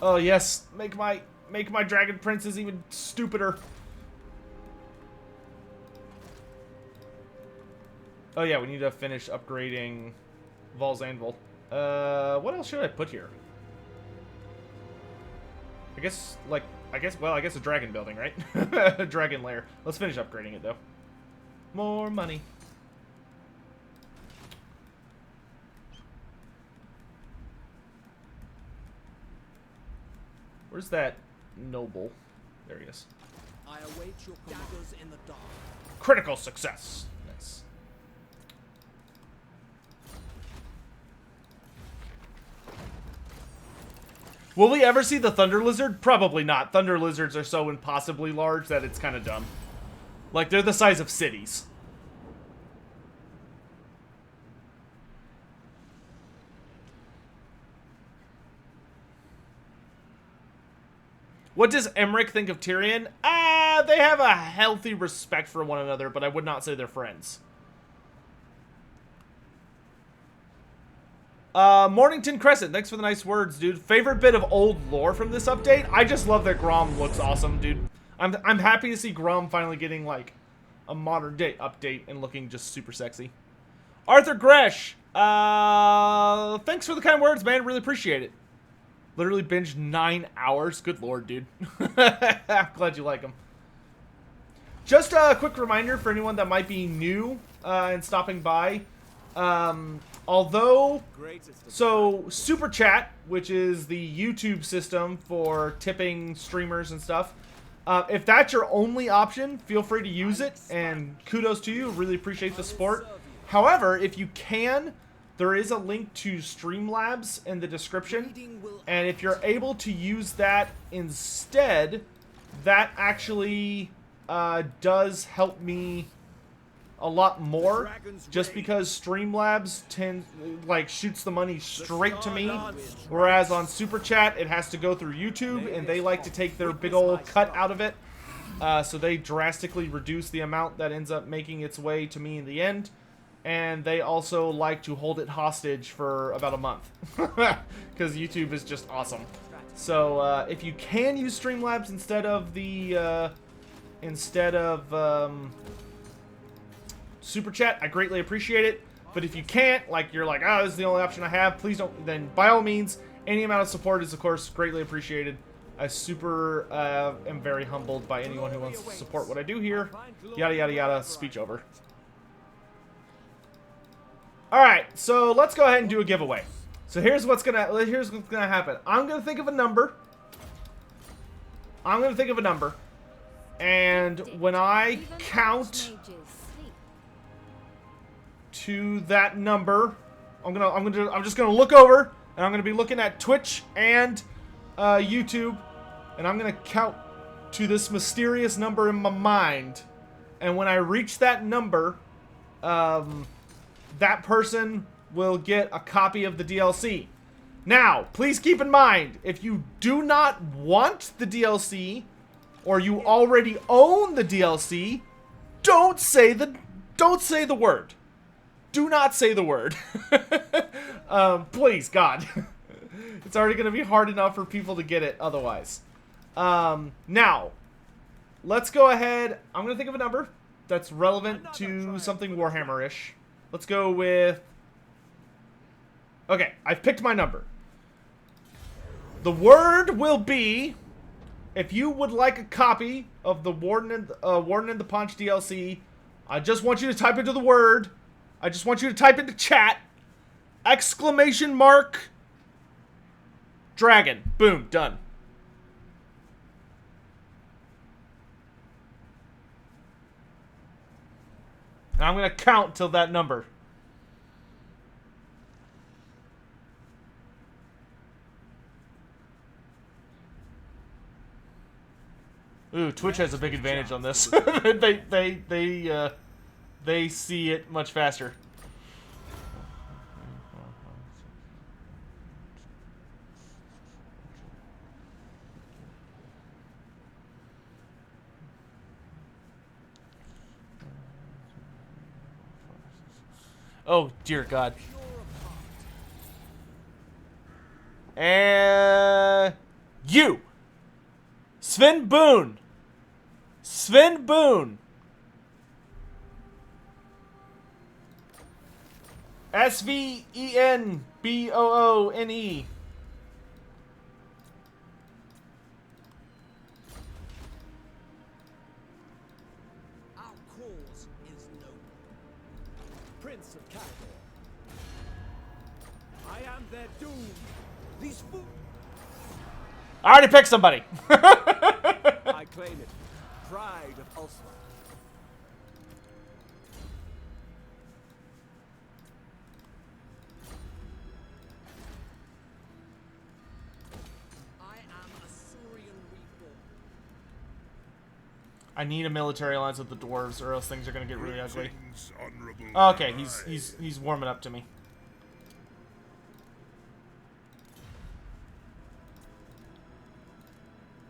Oh, yes, make my make my dragon princes even stupider. Oh yeah, we need to finish upgrading Val's Anvil. What else should I put here? I guess a dragon building, right? A dragon lair. Let's finish upgrading it, though. More money. Where's that noble? There he is. I await your daggers in the dark. Critical success. Nice. Will we ever see the Thunder Lizard? Probably not. Thunder Lizards are so impossibly large that it's kind of dumb. Like, they're the size of cities. What does Emmerich think of Tyrion? They have a healthy respect for one another, but I would not say they're friends. Mornington Crescent, thanks for the nice words, dude. Favorite bit of old lore from this update? I just love that Grom looks awesome, dude. I'm happy to see Grom finally getting, like, a modern day update and looking just super sexy. Arthur Gresh, thanks for the kind words, man. Really appreciate it. Literally binged 9 hours. Good lord, dude. I'm glad you like them. Just a quick reminder for anyone that might be new and stopping by. So Super Chat, which is the YouTube system for tipping streamers and stuff, if that's your only option, feel free to use it, and kudos to you. Really appreciate the support. However, if you can, there is a link to Streamlabs in the description, and if you're able to use that instead, that actually does help me a lot more, just because Streamlabs shoots the money straight to me, whereas on Super Chat it has to go through YouTube, and they like to take their big old cut out of it, so they drastically reduce the amount that ends up making its way to me in the end. And they also like to hold it hostage for about a month, because YouTube is just awesome. So if you can use Streamlabs instead of the Super Chat, I greatly appreciate it. But if you can't, like you're like, oh, this is the only option I have, please don't. Then by all means, any amount of support is of course greatly appreciated. I super am very humbled by anyone who wants to support what I do here. Yada yada yada. Speech over. Alright, so let's go ahead and do a giveaway. So here's what's gonna happen. I'm gonna think of a number. And when I count to that number, I'm just gonna look over, and I'm gonna be looking at Twitch and YouTube, and I'm gonna count to this mysterious number in my mind. And when I reach that number, that person will get a copy of the DLC. Now, please keep in mind, if you do not want the DLC, or you already own the DLC, don't say the word. Do not say the word. Please, God. It's already going to be hard enough for people to get it otherwise. Now, let's go ahead. I'm going to think of a number that's relevant to something Warhammer-ish. Let's go with... Okay, I've picked my number. The word will be... If you would like a copy of the Warden and the Paunch DLC, I just want you to type into the word. I just want you to type into chat. ! Dragon. Boom. Done. And I'm going to count till that number. Ooh, Twitch has a big advantage on this. They see it much faster. Oh, dear God. And you. Sven Boone. Sven Boone. SVENBOONE. Our cause is noble. Prince of Caledor. I am their doom. These fools. I already picked somebody. I claim it. Pride of Ulster. I am a Saurian reborn. I need a military alliance with the dwarves, or else things are gonna get really ugly. Greetings, honorable Okay, ally. he's warming up to me.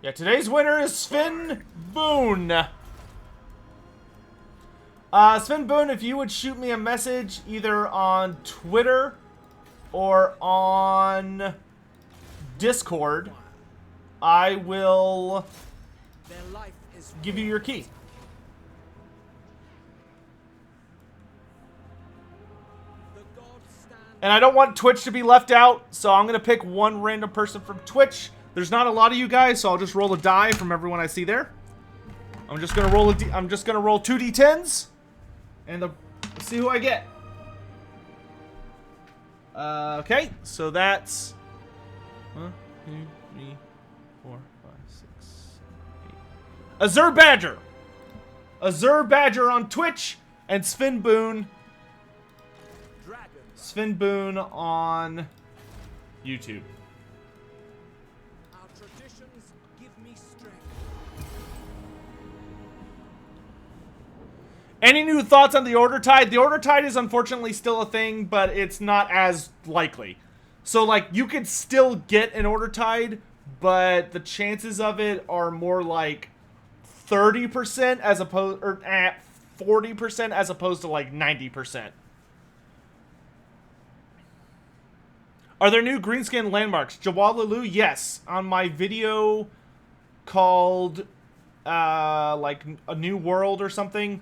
Yeah, today's winner is Sven Boone. Sven Boone, if you would shoot me a message either on Twitter or on Discord, I will Their life is give you your key. the gods stand. And I don't want Twitch to be left out, so I'm gonna pick one random person from Twitch. There's not a lot of you guys, so I'll just roll a die from everyone I see there. I'm just gonna roll I'm just gonna roll 2 d10s, and see who I get. Okay, so that's 1, 2, 3, 4, 5, 6, 8. Azur Badger. Azur Badger on Twitch, and Sven Boone. Dragon. Sven Boone on YouTube. Our traditions give me strength. Any new thoughts on the Order Tide? The Order Tide is unfortunately still a thing, but it's not as likely. So, like, you could still get an Order Tide, but the chances of it are more like 30% as opposed, or 40% as opposed to like 90%. Are there new greenskin landmarks? Jawalalu, yes. On my video called, like, A New World or something,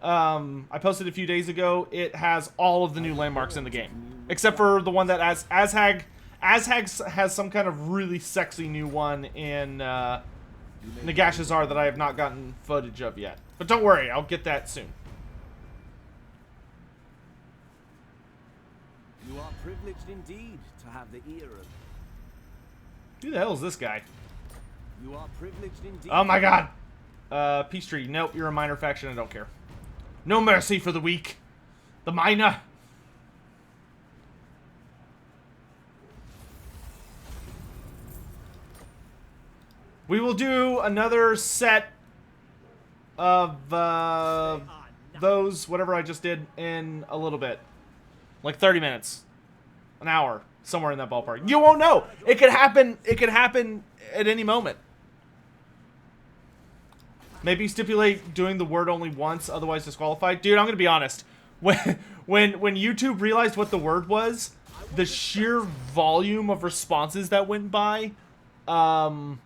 I posted a few days ago, it has all of the new landmarks in the game. Except for the one that Azhag has some kind of really sexy new one in, Nagashazar that I have not gotten footage of yet. But don't worry, I'll get that soon. You are privileged indeed to have the ear of. Who the hell is this guy? You are privileged indeed. Oh my god! Peace Tree, nope, you're a minor faction, I don't care. No mercy for the weak. The minor. We will do another set of those, whatever I just did, in a little bit. Like 30 minutes. An hour. Somewhere in that ballpark. You won't know! It could happen at any moment. Maybe stipulate doing the word only once, otherwise disqualified. Dude, I'm gonna be honest. When YouTube realized what the word was, the sheer volume of responses that went by, I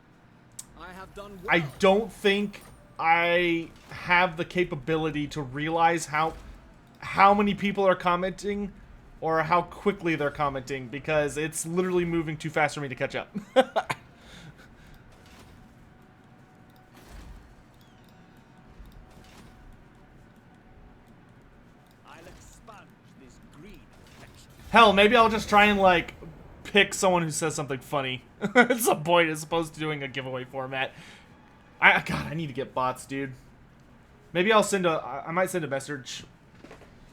have done well. I don't think I have the capability to realize how many people are commenting or how quickly they're commenting, because it's literally moving too fast for me to catch up. I'll expunge this greed affection. Hell, maybe I'll just try and, like, pick someone who says something funny at some point as opposed to doing a giveaway format. God, I need to get bots, dude. Maybe I'll I might send a message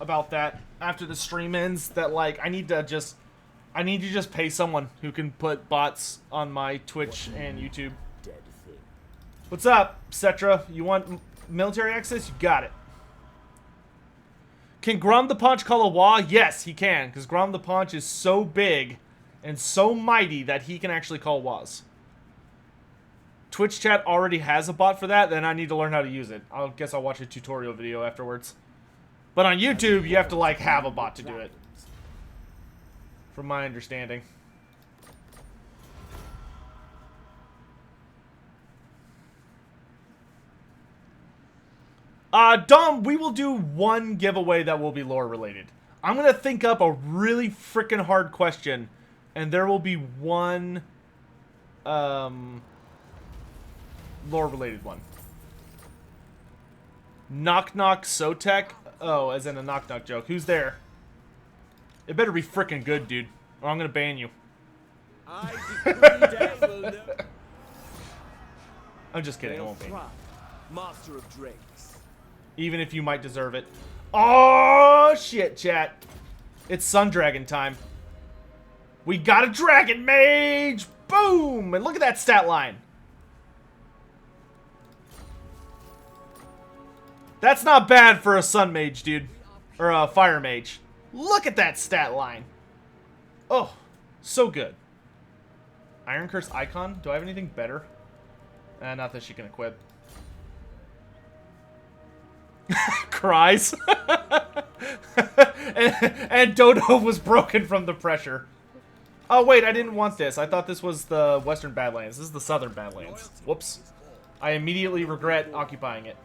about that after the stream ends, that, like, I need to just pay someone who can put bots on my Twitch and YouTube. Dead thing. What's up, Cetra? You want military access? You got it. Can Grom the Paunch call a Wah? Yes, he can, because Grom the Paunch is so big and so mighty that he can actually call Wahs. Twitch chat already has a bot for that, then I need to learn how to use it. I guess I'll watch a tutorial video afterwards. But on YouTube, you have to, like, have a bot to do it. From my understanding. Dom, we will do one giveaway that will be lore related. I'm gonna think up a really freaking hard question, and there will be one lore related one. Knock knock Sotek. Oh, as in a knock knock joke. Who's there? It better be freaking good, dude, or I'm gonna ban you. I decree day will know. I'm just kidding. I won't ban you. Master of drakes. Even if you might deserve it. Oh shit, chat! It's Sun Dragon time. We got a Dragon Mage! Boom! And look at that stat line. That's not bad for a Sun Mage, dude. Or a Fire Mage. Look at that stat line. Oh, so good. Iron Curse Icon? Do I have anything better? Not that she can equip. Cries. and Dodo was broken from the pressure. Oh, wait, I didn't want this. I thought this was the Western Badlands. This is the Southern Badlands. Whoops. I immediately regret occupying it.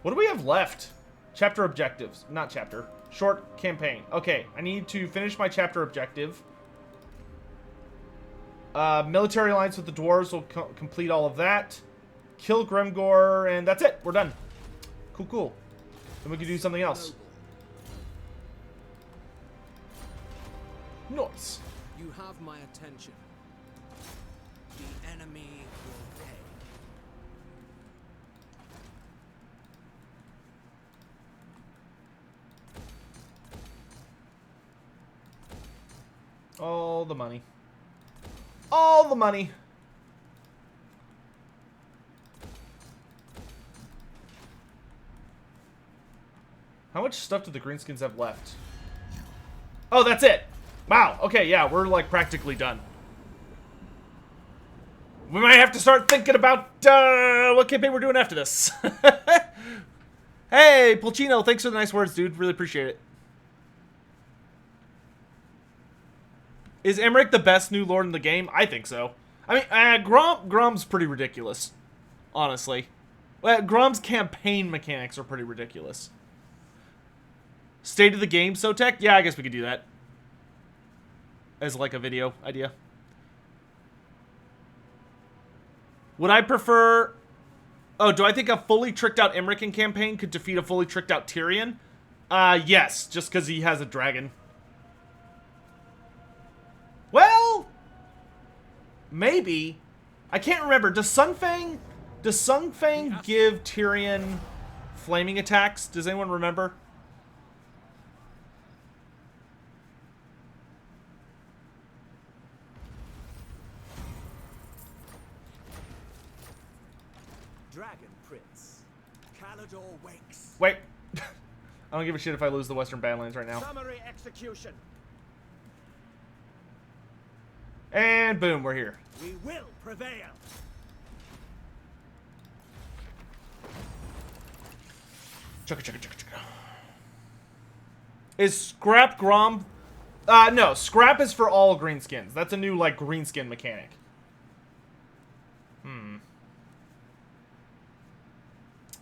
What do we have left? Chapter objectives. Not chapter. Short campaign. Okay, I need to finish my chapter objective. Military alliance with the dwarves will complete all of that. Kill Grimgor, and that's it. We're done. Cool, cool. Then we can do something else. Nice. You have my attention. The enemy will pay. All the money. All the money. How much stuff do the greenskins have left? Oh, that's it. Wow. Okay, yeah, we're like practically done. We might have to start thinking about what campaign we're doing after this. Hey, Pulcino, thanks for the nice words, dude. Really appreciate it. Is Emmerich the best new lord in the game? I think so. I mean, Grom's pretty ridiculous, honestly. Well, Grom's campaign mechanics are pretty ridiculous. State of the game, Sotek? Yeah, I guess we could do that. As like a video idea. Would I prefer... Oh, do I think a fully tricked out Emmerich in campaign could defeat a fully tricked out Tyrion? Yes, just because he has a dragon. Well, maybe. I can't remember. Does Sunfang give Tyrion flaming attacks? Does anyone remember? Dragon Prince. Calador wakes. Wait. I don't give a shit if I lose the Western Badlands right now. Summary execution. And boom, we're here. We will prevail. Chugga, chugga, chugga, chugga. Is Scrap Grom... no, Scrap is for all greenskins. That's a new, like, greenskin mechanic.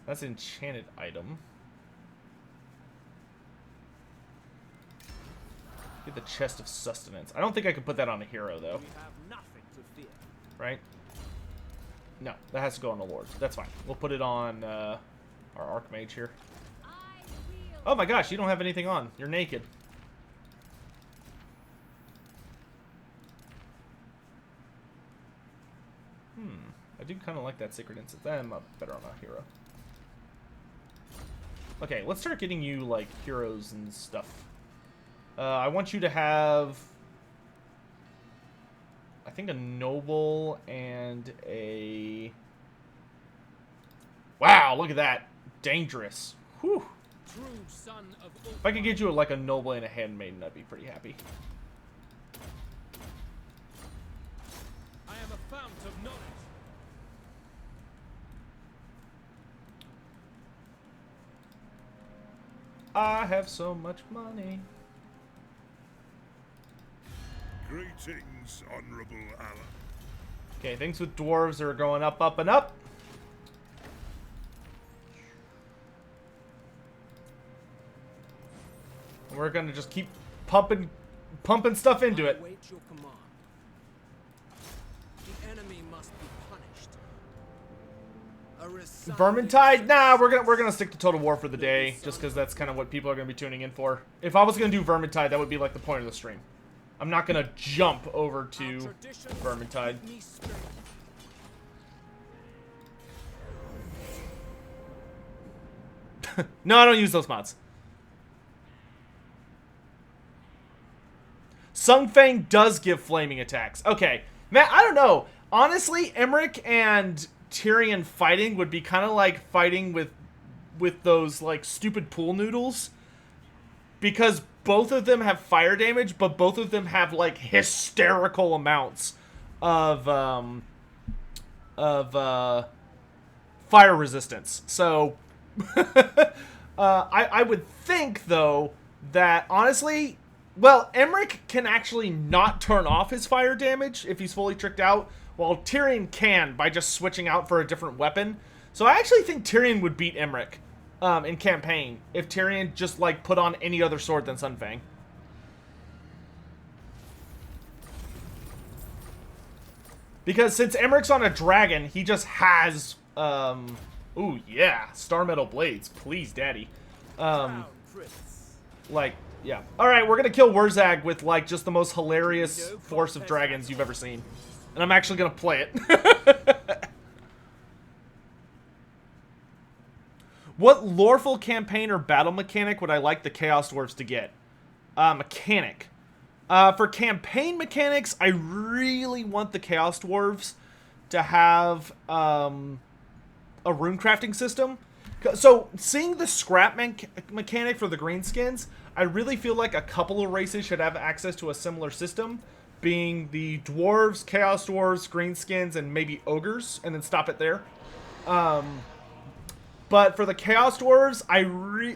That's an enchanted item. Get the Chest of Sustenance. I don't think I could put that on a hero, though. We have nothing to fear. Right? No, that has to go on the Lord. That's fine. We'll put it on our Archmage here. Oh my gosh, you don't have anything on. You're naked. I do kind of like that Sacred Incense. I'm better on a hero. Okay, let's start getting you, like, heroes and stuff. I want you to have... I think a noble and a... Wow, look at that. Dangerous. Whew. True son of If I could get you, like, a noble and a handmaiden, I'd be pretty happy. I am a fount of knowledge. I have so much money. Greetings, honorable ally. Okay, things with dwarves are going up, up, and up. We're gonna just keep pumping stuff into it. Await your command. The enemy must be punished. A resounding Vermintide? Nah, we're gonna stick to Total War for the day, just because that's kind of what people are gonna be tuning in for. If I was gonna do Vermintide, that would be like the point of the stream. I'm not gonna jump over to traditions Vermintide. give me strength. No, I don't use those mods. Sung Fang does give flaming attacks. Okay. Man, I don't know. Honestly, Emmerich and Tyrion fighting would be kind of like fighting with those, like, stupid pool noodles. Because both of them have fire damage, but both of them have, like, hysterical amounts of fire resistance. So, I would think, though, that, honestly... Well, Emmerich can actually not turn off his fire damage if he's fully tricked out, while Tyrion can by just switching out for a different weapon. So I actually think Tyrion would beat Emmerich in campaign if Tyrion just, like, put on any other sword than Sun Fang. Because since Emmerich's on a dragon, he just has, ooh, yeah, Star Metal Blades. Please, daddy. Like... Yeah. Alright, we're gonna kill Wurzag with, like, just the most hilarious force of dragons you've ever seen. And I'm actually gonna play it. What loreful campaign or battle mechanic would I like the Chaos Dwarves to get? Mechanic. For campaign mechanics, I really want the Chaos Dwarves to have, a rune crafting system. So, seeing the scrap mechanic for the greenskins, I really feel like a couple of races should have access to a similar system, being the dwarves, chaos dwarves, greenskins, and maybe ogres, and then stop it there. But for the chaos dwarves,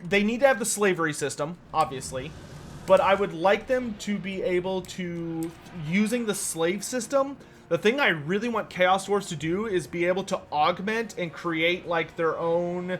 they need to have the slavery system, obviously, but I would like them to be able to, using the slave system, the thing I really want chaos dwarves to do is be able to augment and create, like, their own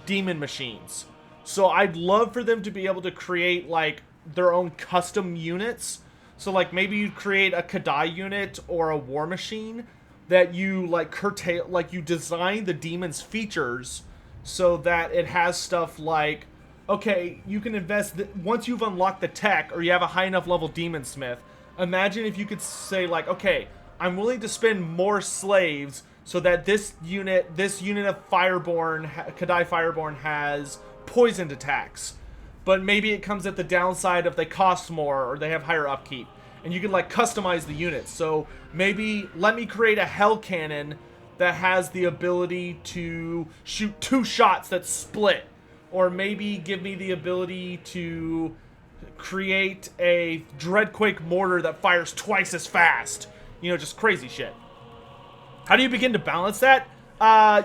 demon machines. So I'd love for them to be able to create, like, their own custom units. So, like, maybe you'd create a Kadai unit or a war machine that you, like, curtail, like, you design the demon's features so that it has stuff like, okay, you can invest, once you've unlocked the tech or you have a high enough level demon smith, imagine if you could say, like, okay, I'm willing to spend more slaves so that this unit of Fireborn, Kadai Fireborn has poisoned attacks, but maybe it comes at the downside of they cost more or they have higher upkeep, and you can, like, customize the units. So maybe let me create a hell cannon that has the ability to shoot 2 shots that split, or maybe give me the ability to create a Dreadquake mortar that fires twice as fast. You know, just crazy shit. How do you begin to balance that?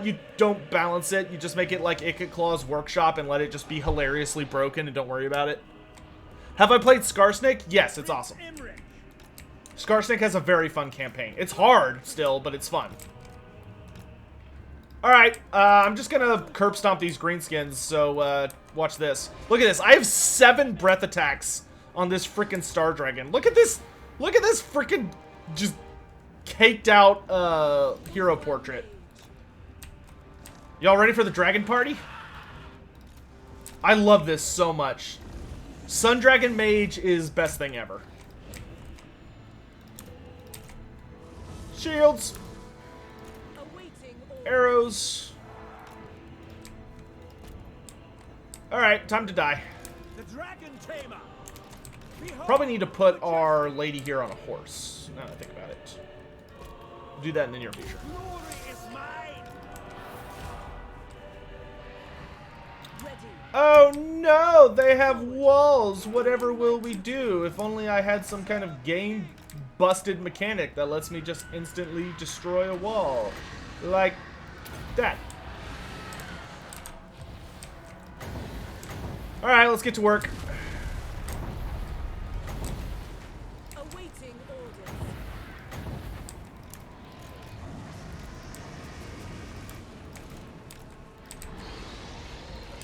You don't balance it. You just make it like Ikit Claw's Workshop and let it just be hilariously broken and don't worry about it. Have I played Scarsnake? Yes, it's awesome. Scarsnake has a very fun campaign. It's hard still, but it's fun. Alright, I'm just gonna curb stomp these greenskins, so watch this. Look at this. I have 7 breath attacks on this freaking Star Dragon. Look at this. Look at this freaking just caked out hero portrait. Y'all ready for the dragon party? I love this so much. Sun Dragon Mage is best thing ever. Shields. Arrows. Alright, time to die. The dragon tamer. Probably need to put our lady here on a horse, now that I think about it. Do that in the near future. Glory is mine. Oh no, they have walls. Whatever will we do? If only I had some kind of game busted mechanic that lets me just instantly destroy a wall. Like that. Alright, let's get to work. Awaiting orders.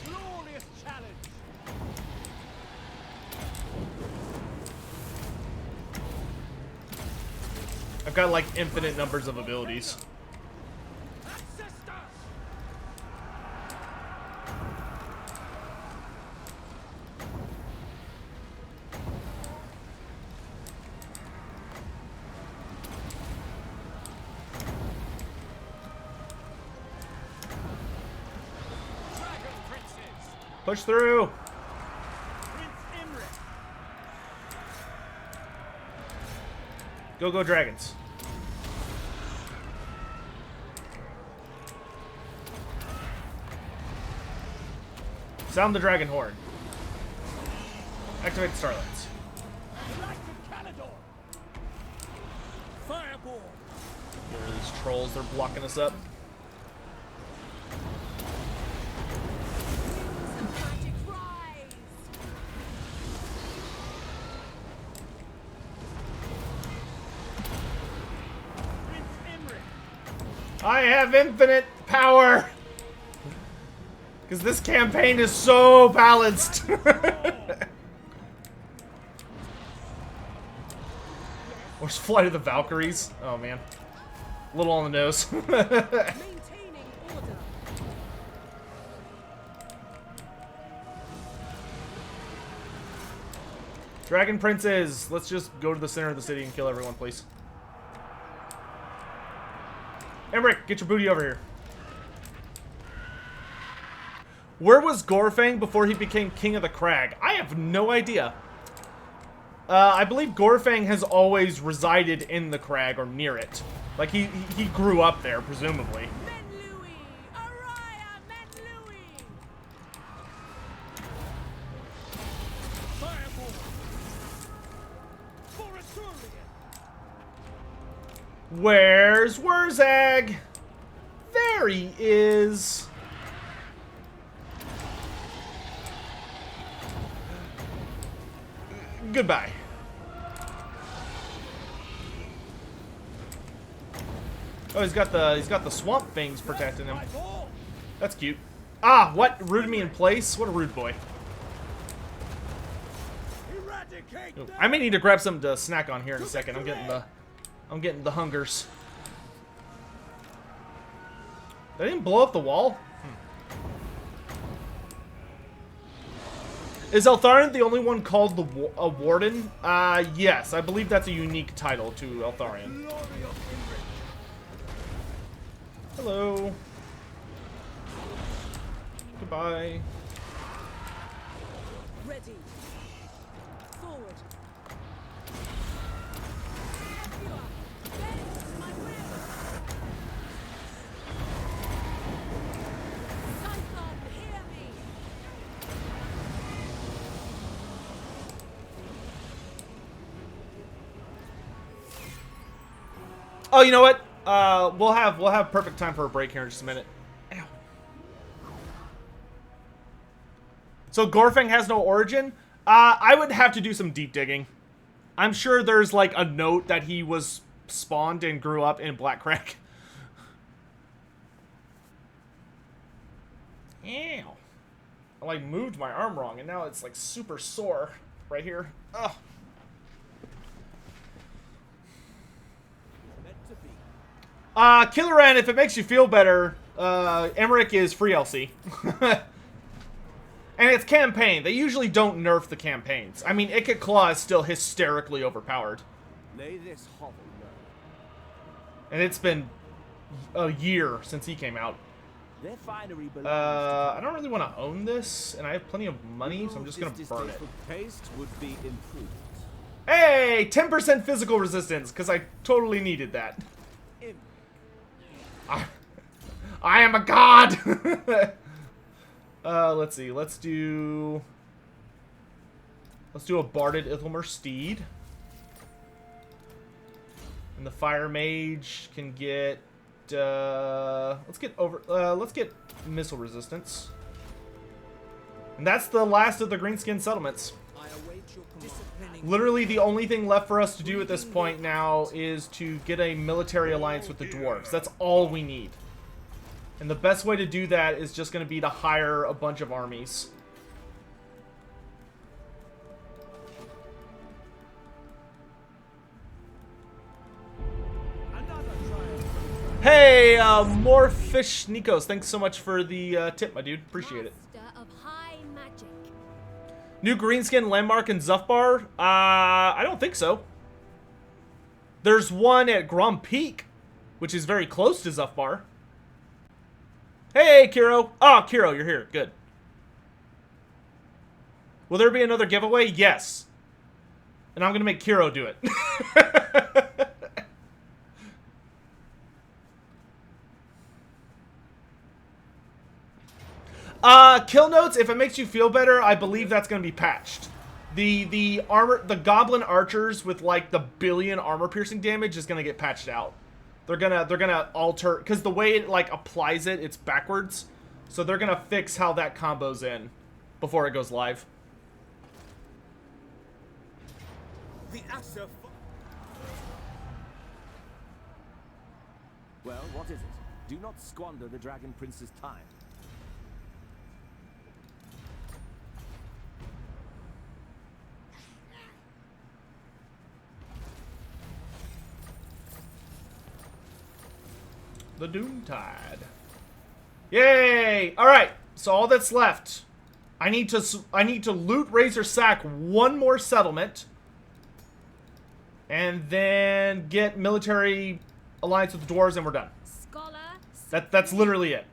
Glorious challenge. I've got like infinite numbers of abilities. Push through. Go, go, dragons. Sound the dragon horn. Activate the starlights. Fireball. There are these trolls, they're blocking us up. Magic rise. Prince Emmerich. I have infinite power! Because this campaign is so balanced. Where's Flight of the Valkyries? Oh man. A little on the nose. Maintaining order. Dragon Princes! Let's just go to the center of the city and kill everyone, please. Emmerich, get your booty over here. Where was Gorfang before he became King of the Crag? I have no idea. I believe Gorfang has always resided in the crag or near it. Like, he grew up there, presumably. Men Louis. Araya Men Louis. Fireball. For Asturian. Where's Wurzag? There he is. Goodbye. Oh, he's got the swamp things protecting him. That's cute. Ah, what? Rooted me in place? What a rude boy. Eradicate Ooh, them. I may need to grab something to snack on here in a second. I'm getting the hungers. They didn't blow up the wall? Is Eltharion the only one called a Warden? Yes. I believe that's a unique title to Eltharion. Glory of Imrik. Hello. Goodbye. Ready. Forward. Bend my will. Scython, hear me. Oh, you know what? We'll have perfect time for a break here in just a minute. Ow. So Gorfang has no origin? I would have to do some deep digging. I'm sure there's like a note that he was spawned and grew up in Black Crag. Ew. I like moved my arm wrong and now it's like super sore right here. Ugh. Meant to be. Killeran, if it makes you feel better, Emmerich is free LC. And it's campaign. They usually don't nerf the campaigns. I mean, Ikit Claw is still hysterically overpowered. Lay this hovel low. And it's been a year since he came out. Their finery belongs I don't really want to own this, and I have plenty of money, so I'm just going to burn it. Paste would be improved. Hey! 10% physical resistance, because I totally needed that. I am a god! Let's see. Let's do a Barded Ithelmer Steed. And the Fire Mage can get let's get missile resistance. And that's the last of the Greenskin settlements. I await your disciplining. Literally the only thing left for us to do at this point now is to get a military alliance with the dwarves. That's all we need. And the best way to do that is just going to be to hire a bunch of armies. Hey, more fish Nikos. Thanks so much for the tip, my dude. Appreciate it. Master of high magic. New greenskin landmark in Zufbar? I don't think so. There's one at Grom Peak, which is very close to Zufbar. Hey, Kiro. Oh, Kiro, you're here. Good. Will there be another giveaway? Yes. And I'm going to make Kiro do it. Kill notes, if it makes you feel better, I believe that's going to be patched. The goblin archers with like the billion armor piercing damage is going to get patched out. They're gonna alter, because the way it like applies it, it's backwards. So they're gonna fix how that combos in before it goes live. The Asher. Well, what is it? Do not squander the Dragon Prince's time. The Doontide. Yay! All right. So all that's left, I need to loot Razor Sack one more settlement, and then get military alliance with the dwarves, and we're done. Scholar. That's literally it.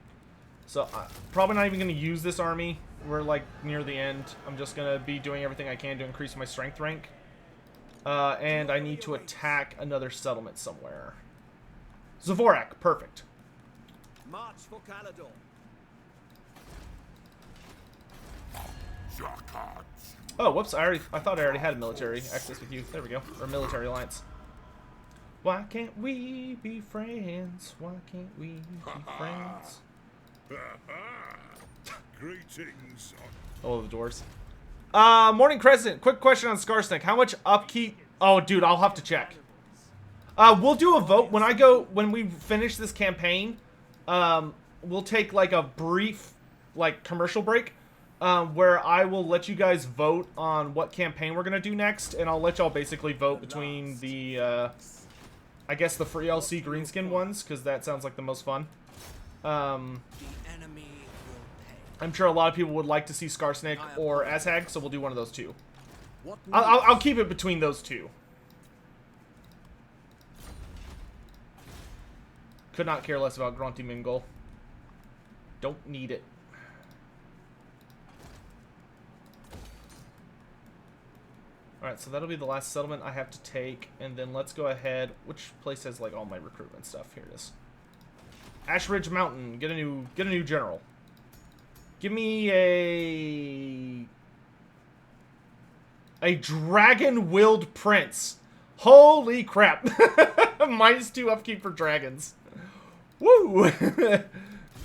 So probably not even going to use this army. We're like near the end. I'm just going to be doing everything I can to increase my strength rank, and I need to attack another settlement somewhere. Zavorak, perfect. March for Calador. Oh, whoops! I thought I already had military access with you. There we go. Or military alliance. Why can't we be friends? Why can't we be friends? Greetings. Oh, the doors. Morning Crescent. Quick question on Skarsnik. How much upkeep? Oh, dude, I'll have to check. We'll do a vote when we finish this campaign. We'll take like a brief, like commercial break, where I will let you guys vote on what campaign we're gonna do next, and I'll let y'all basically vote between the, I guess the free LC greenskin ones, because that sounds like the most fun. The enemy will pay. I'm sure a lot of people would like to see Skarsnik or Azhag, so we'll do one of those two. What I'll keep it between those two. Could not care less about Grunty Mingle. Don't need it. Alright, so that'll be the last settlement I have to take. And then let's go ahead. Which place has like all my recruitment stuff? Here it is. Ash Ridge Mountain. Get a new general. Give me a dragon-willed prince. Holy crap. -2 upkeep for dragons. Woo!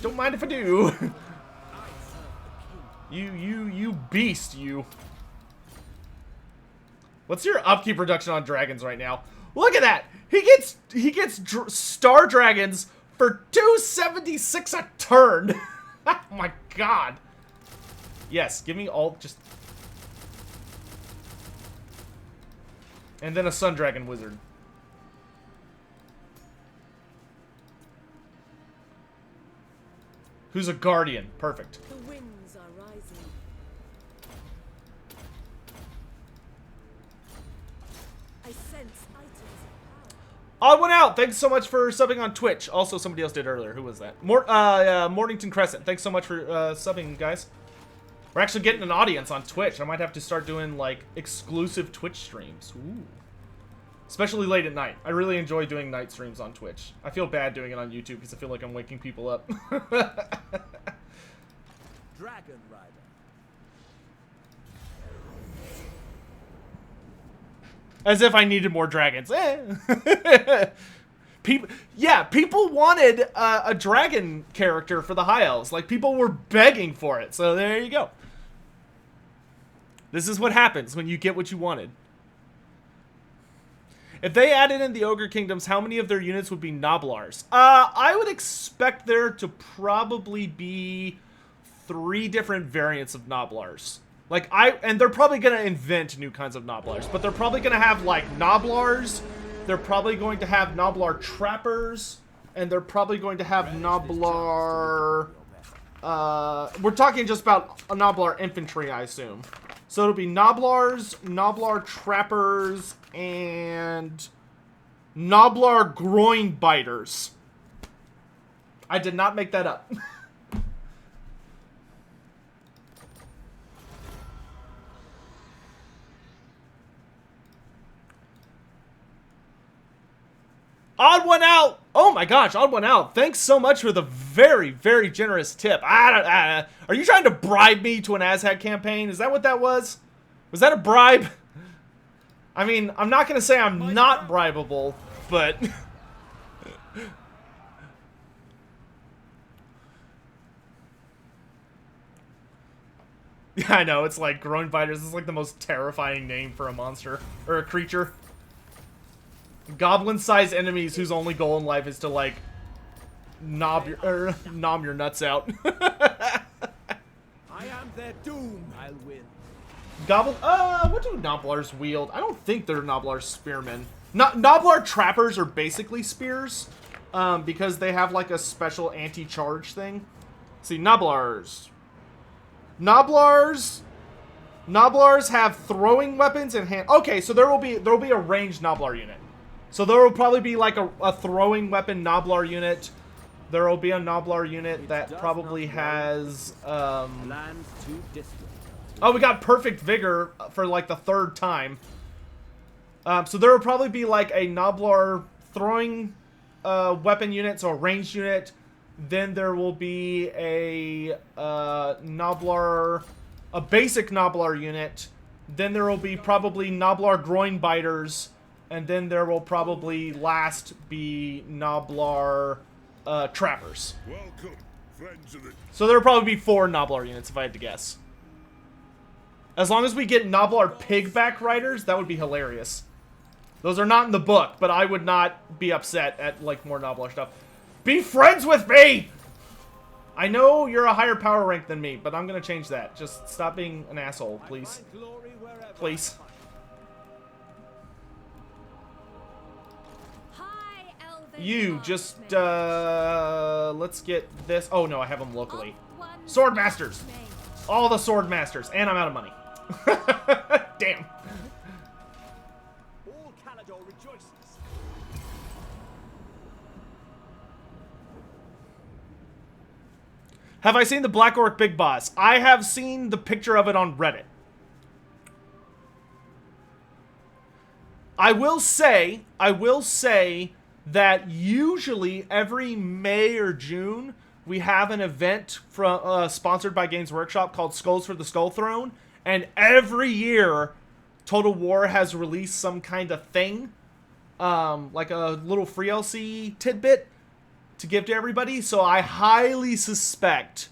Don't mind if I do. You beast, you. What's your upkeep reduction on dragons right now? Look at that! He gets star dragons for 276 a turn. Oh my god. Yes, give me all just. And then a sun dragon wizard. Who's a guardian? Perfect. The winds are rising. I sense items of power. Odd one out. Thanks so much for subbing on Twitch. Also, somebody else did earlier. Who was that? Mornington Crescent. Thanks so much for subbing, guys. We're actually getting an audience on Twitch. I might have to start doing like exclusive Twitch streams. Ooh. Especially late at night. I really enjoy doing night streams on Twitch. I feel bad doing it on YouTube because I feel like I'm waking people up. Dragon Rider. As if I needed more dragons. People wanted a dragon character for the High Elves. Like, people were begging for it. So there you go. This is what happens when you get what you wanted. If they added in the Ogre Kingdoms, how many of their units would be Noblars? I would expect there to probably be 3 different variants of Noblars. And they're probably going to invent new kinds of Noblars, but they're probably going to have, like, Noblars. They're probably going to have Noblar Trappers, and they're probably going to have Noblar. We're talking just about a Noblar infantry, I assume. So it'll be Noblars, Noblar trappers, and Noblar groin biters. I did not make that up. Odd one out! Oh my gosh, odd one out. Thanks so much for the very, very generous tip. Are you trying to bribe me to an Aztec campaign? Is that what that was? Was that a bribe? I mean, I'm not going to say I'm not bribable, but... Yeah, I know, it's like groin biters. It's like the most terrifying name for a monster, or a creature. Goblin-sized enemies whose only goal in life is to, like, nom your nuts out. I am their doom. I'll win. Goblin, what do Noblars wield? I don't think they're Noblar spearmen. Noblar trappers are basically spears, because they have, like, a special anti-charge thing. See, Noblars have throwing weapons and hand... Okay, so there will be a ranged Noblar unit. So there will probably be like a throwing weapon Noblar unit. There will be a Noblar unit that probably has... Oh, we got Perfect Vigor for like the 3rd time. So there will probably be like a Noblar throwing weapon unit, so a ranged unit. Then there will be a Noblar... a basic Noblar unit. Then there will be probably Noblar groin biters. And then there will probably last be Noblar trappers. Welcome, friends of the... So there will probably be 4 Noblar units if I had to guess. As long as we get Noblar pigback riders, that would be hilarious. Those are not in the book, but I would not be upset at like more Noblar stuff. Be friends with me! I know you're a higher power rank than me, but I'm gonna change that. Just stop being an asshole, please. Please. You just, let's get this. Oh no, I have them locally. Sword Masters! All the Sword Masters, and I'm out of money. Damn. All Calador rejoices. Have I seen the Black Orc Big Boss? I have seen the picture of it on Reddit. I will say that usually every May or June we have an event from sponsored by Games Workshop called Skulls for the Skull Throne, and every year Total War has released some kind of thing, like a little free LC tidbit to give to everybody. So I highly suspect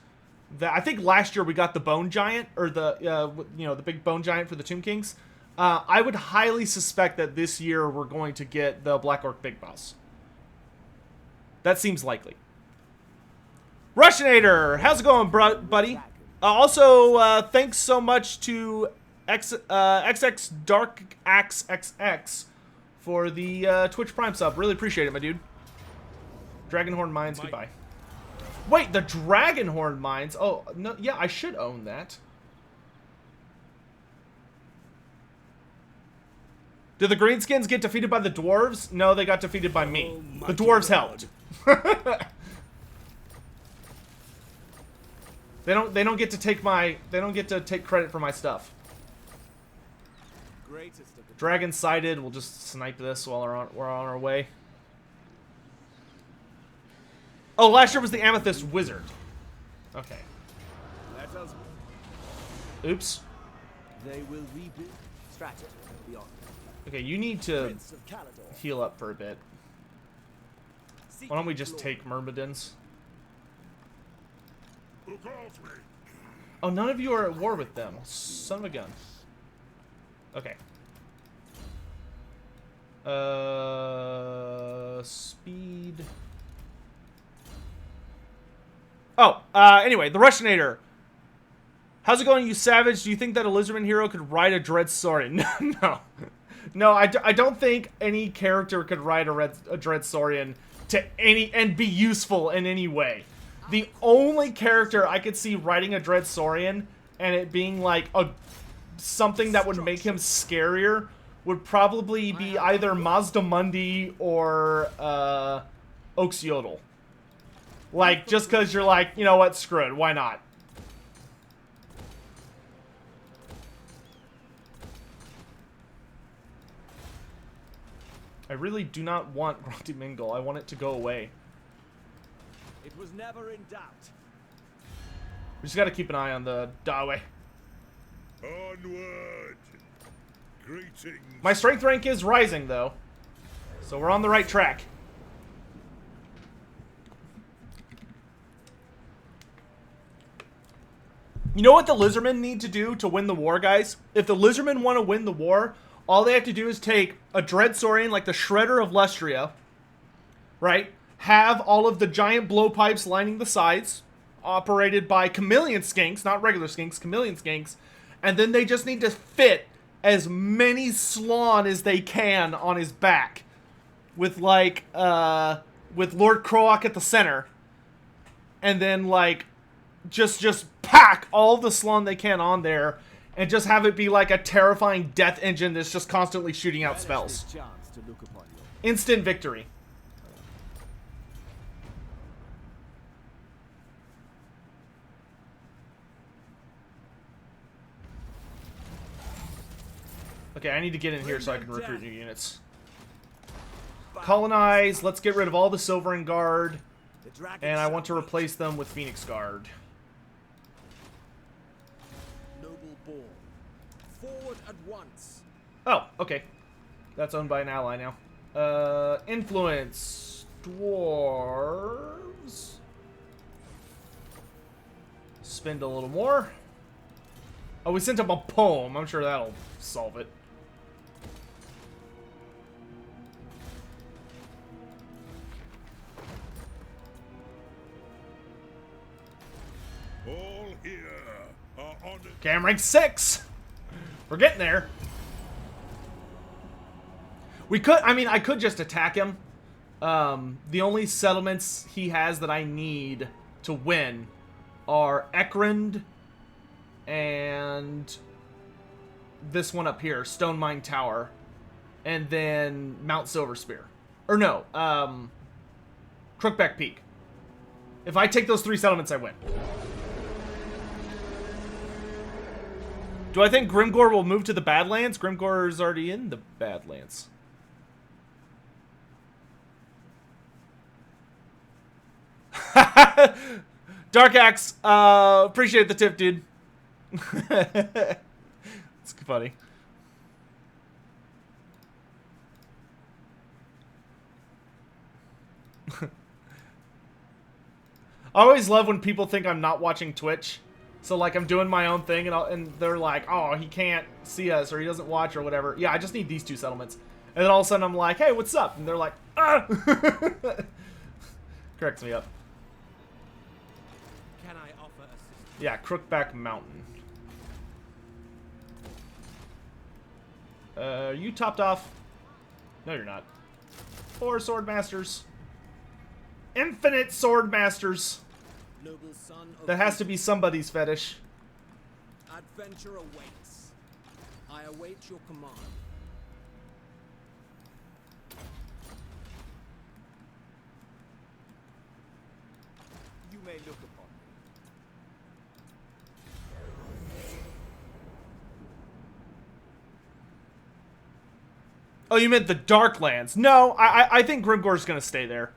that, I think last year we got the Bone Giant, or the the big Bone Giant for the Tomb Kings. I would highly suspect that this year we're going to get the Black Orc Big Boss. That seems likely. Russianator, how's it going, buddy? Also, thanks so much to XX Dark Axe XX for the Twitch Prime sub. Really appreciate it, my dude. Dragonhorn Mines, goodbye. Wait, the Dragonhorn Mines? Oh, no, yeah, I should own that. Did the Greenskins get defeated by the Dwarves? No, they got defeated by me. The Dwarves helped. They don't get to take credit for my stuff. Dragon sighted. We'll just snipe this while we're on our way. Oh, last year was the Amethyst Wizard. Okay. Oops. They will rebuild strategy beyond. Okay, you need to heal up for a bit. Why don't we just take Myrmidons? Who calls me? Oh, none of you are at war with them. Son of a gun. Okay. Speed. Oh, anyway, the Russianator. How's it going, you savage? Do you think that a Lizardman hero could ride a dread sword? No. No, I don't think any character could ride a Dreadsorian to any and be useful in any way. The only character I could see riding a Dreadsorian and it being like something that would make him scarier would probably be either Mazdamundi or Oxiodal. Like, just because you're like, you know what, screw it, why not? I really do not want Grunty Mingle. I want it to go away. It was never in doubt. We just gotta keep an eye on the Dawe. Onward! Greetings. My strength rank is rising, though. So we're on the right track. You know what the Lizardmen need to do to win the war, guys? If the Lizardmen want to win the war, all they have to do is take a Dreadsorian like the Shredder of Lestria, right? Have all of the giant blowpipes lining the sides, operated by chameleon skinks, not regular skinks, chameleon skinks, and then they just need to fit as many Slawn as they can on his back, with like, with Lord Croak at the center, and then like, just pack all the Slawn they can on there, and just have it be like a terrifying death engine that's just constantly shooting out spells. Instant victory. Okay, I need to get in here so I can recruit new units. Colonize, let's get rid of all the Silverin Guard, and I want to replace them with Phoenix Guard. Noble born. Forward at once. Oh, okay. That's owned by an ally now. Influence. Dwarves. Spend a little more. Oh, we sent him a poem. I'm sure that'll solve it. All here are honored. Okay, I'm rank 6. We're getting there. We could, I mean, I could just attack him. The only settlements he has that I need to win are Ekrund and this one up here, Stone Mine Tower, and then Mount Silverspear. Or no, Crookback Peak. If I take those 3 settlements, I win. Do I think Grimgor will move to the Badlands? Grimgor is already in the Badlands. Dark Axe, appreciate the tip, dude. It's funny. I always love when people think I'm not watching Twitch. So, like, I'm doing my own thing, and they're like, oh, he can't see us, or he doesn't watch, or whatever. Yeah, I just need these 2 settlements. And then all of a sudden, I'm like, hey, what's up? And they're like, ah! Corrects me up. Can I offer assistance? Yeah, Crookback Mountain. You topped off? No, you're not. 4 Swordmasters. Infinite Swordmasters. Noble son of That has to be somebody's fetish. Adventure awaits. I await your command. You may look upon me. Oh, you meant the Darklands. No, I think Grimgor's gonna stay there.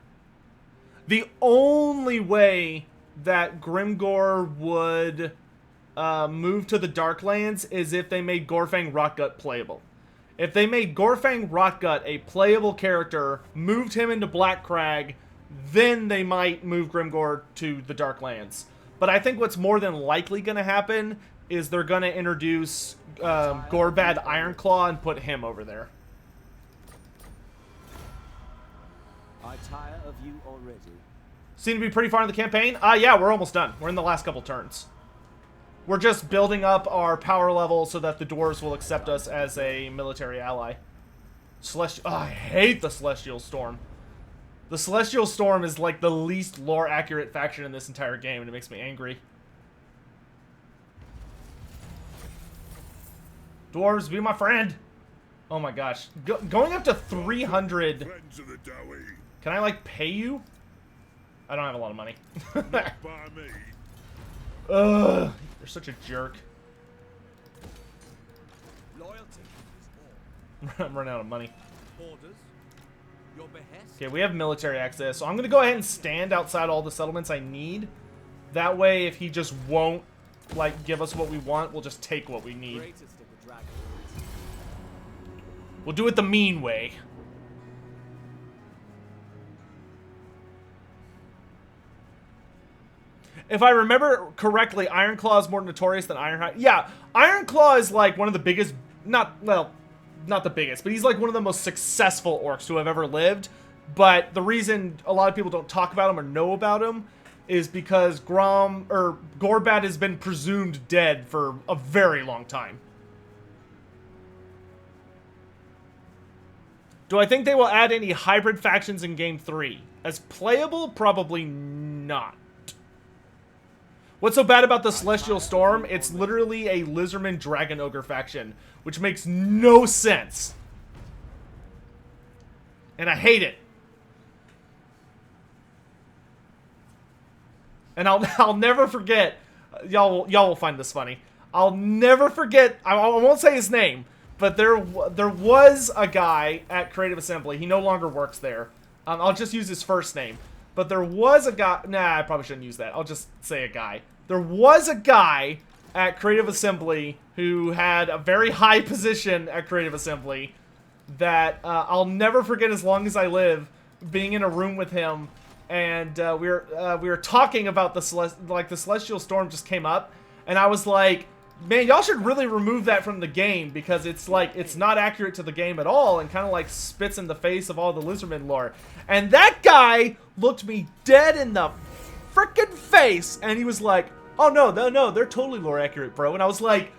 The only way that Grimgor would move to the Darklands is if they made Gorfang Rotgut playable. If they made Gorfang Rotgut a playable character, moved him into Blackcrag, then they might move Grimgor to the Darklands. But I think what's more than likely going to happen is they're going to introduce Gorbad Ironclaw and put him over there. I tire of you already. Seem to be pretty far in the campaign? Yeah, we're almost done. We're in the last couple turns. We're just building up our power level so that the dwarves will accept us as a military ally. Celestial. Oh, I hate the Celestial Storm. The Celestial Storm is like the least lore accurate faction in this entire game, and it makes me angry. Dwarves, be my friend. Oh my gosh. Going up to 300. Friends of the Dowie. Can I, like, pay you? I don't have a lot of money. Not by me. Ugh. You're such a jerk. Loyalty is all. I'm running out of money. Orders, your behest. Okay, we have military access, so I'm going to go ahead and stand outside all the settlements I need. That way, if he just won't, like, give us what we want, we'll just take what we need. Greatest of the dragons. We'll do it the mean way. If I remember correctly, Ironclaw is more notorious than Ironhide. Yeah, Ironclaw is like one of the biggest, not the biggest, but he's like one of the most successful orcs to have ever lived. But the reason a lot of people don't talk about him or know about him is because Gorbat has been presumed dead for a very long time. Do I think they will add any hybrid factions in Game 3? As playable? Probably not. What's so bad about the Celestial Storm? It's literally a Lizardman Dragon Ogre faction, which makes no sense. And I hate it. And I'll never forget. Y'all will find this funny. I'll never forget. I won't say his name, but there was a guy at Creative Assembly. He no longer works there. I'll just use his first name. But there was a guy. Nah, I probably shouldn't use that. I'll just say a guy. There was a guy at Creative Assembly who had a very high position at Creative Assembly that I'll never forget as long as I live, being in a room with him, and we were talking about the Celestial Storm just came up, and I was like, man, y'all should really remove that from the game because it's like it's not accurate to the game at all and kind of like spits in the face of all the Lizardman lore. And that guy looked me dead in the frickin' face, and he was like, "Oh no, they're totally lore accurate, bro." And I was like,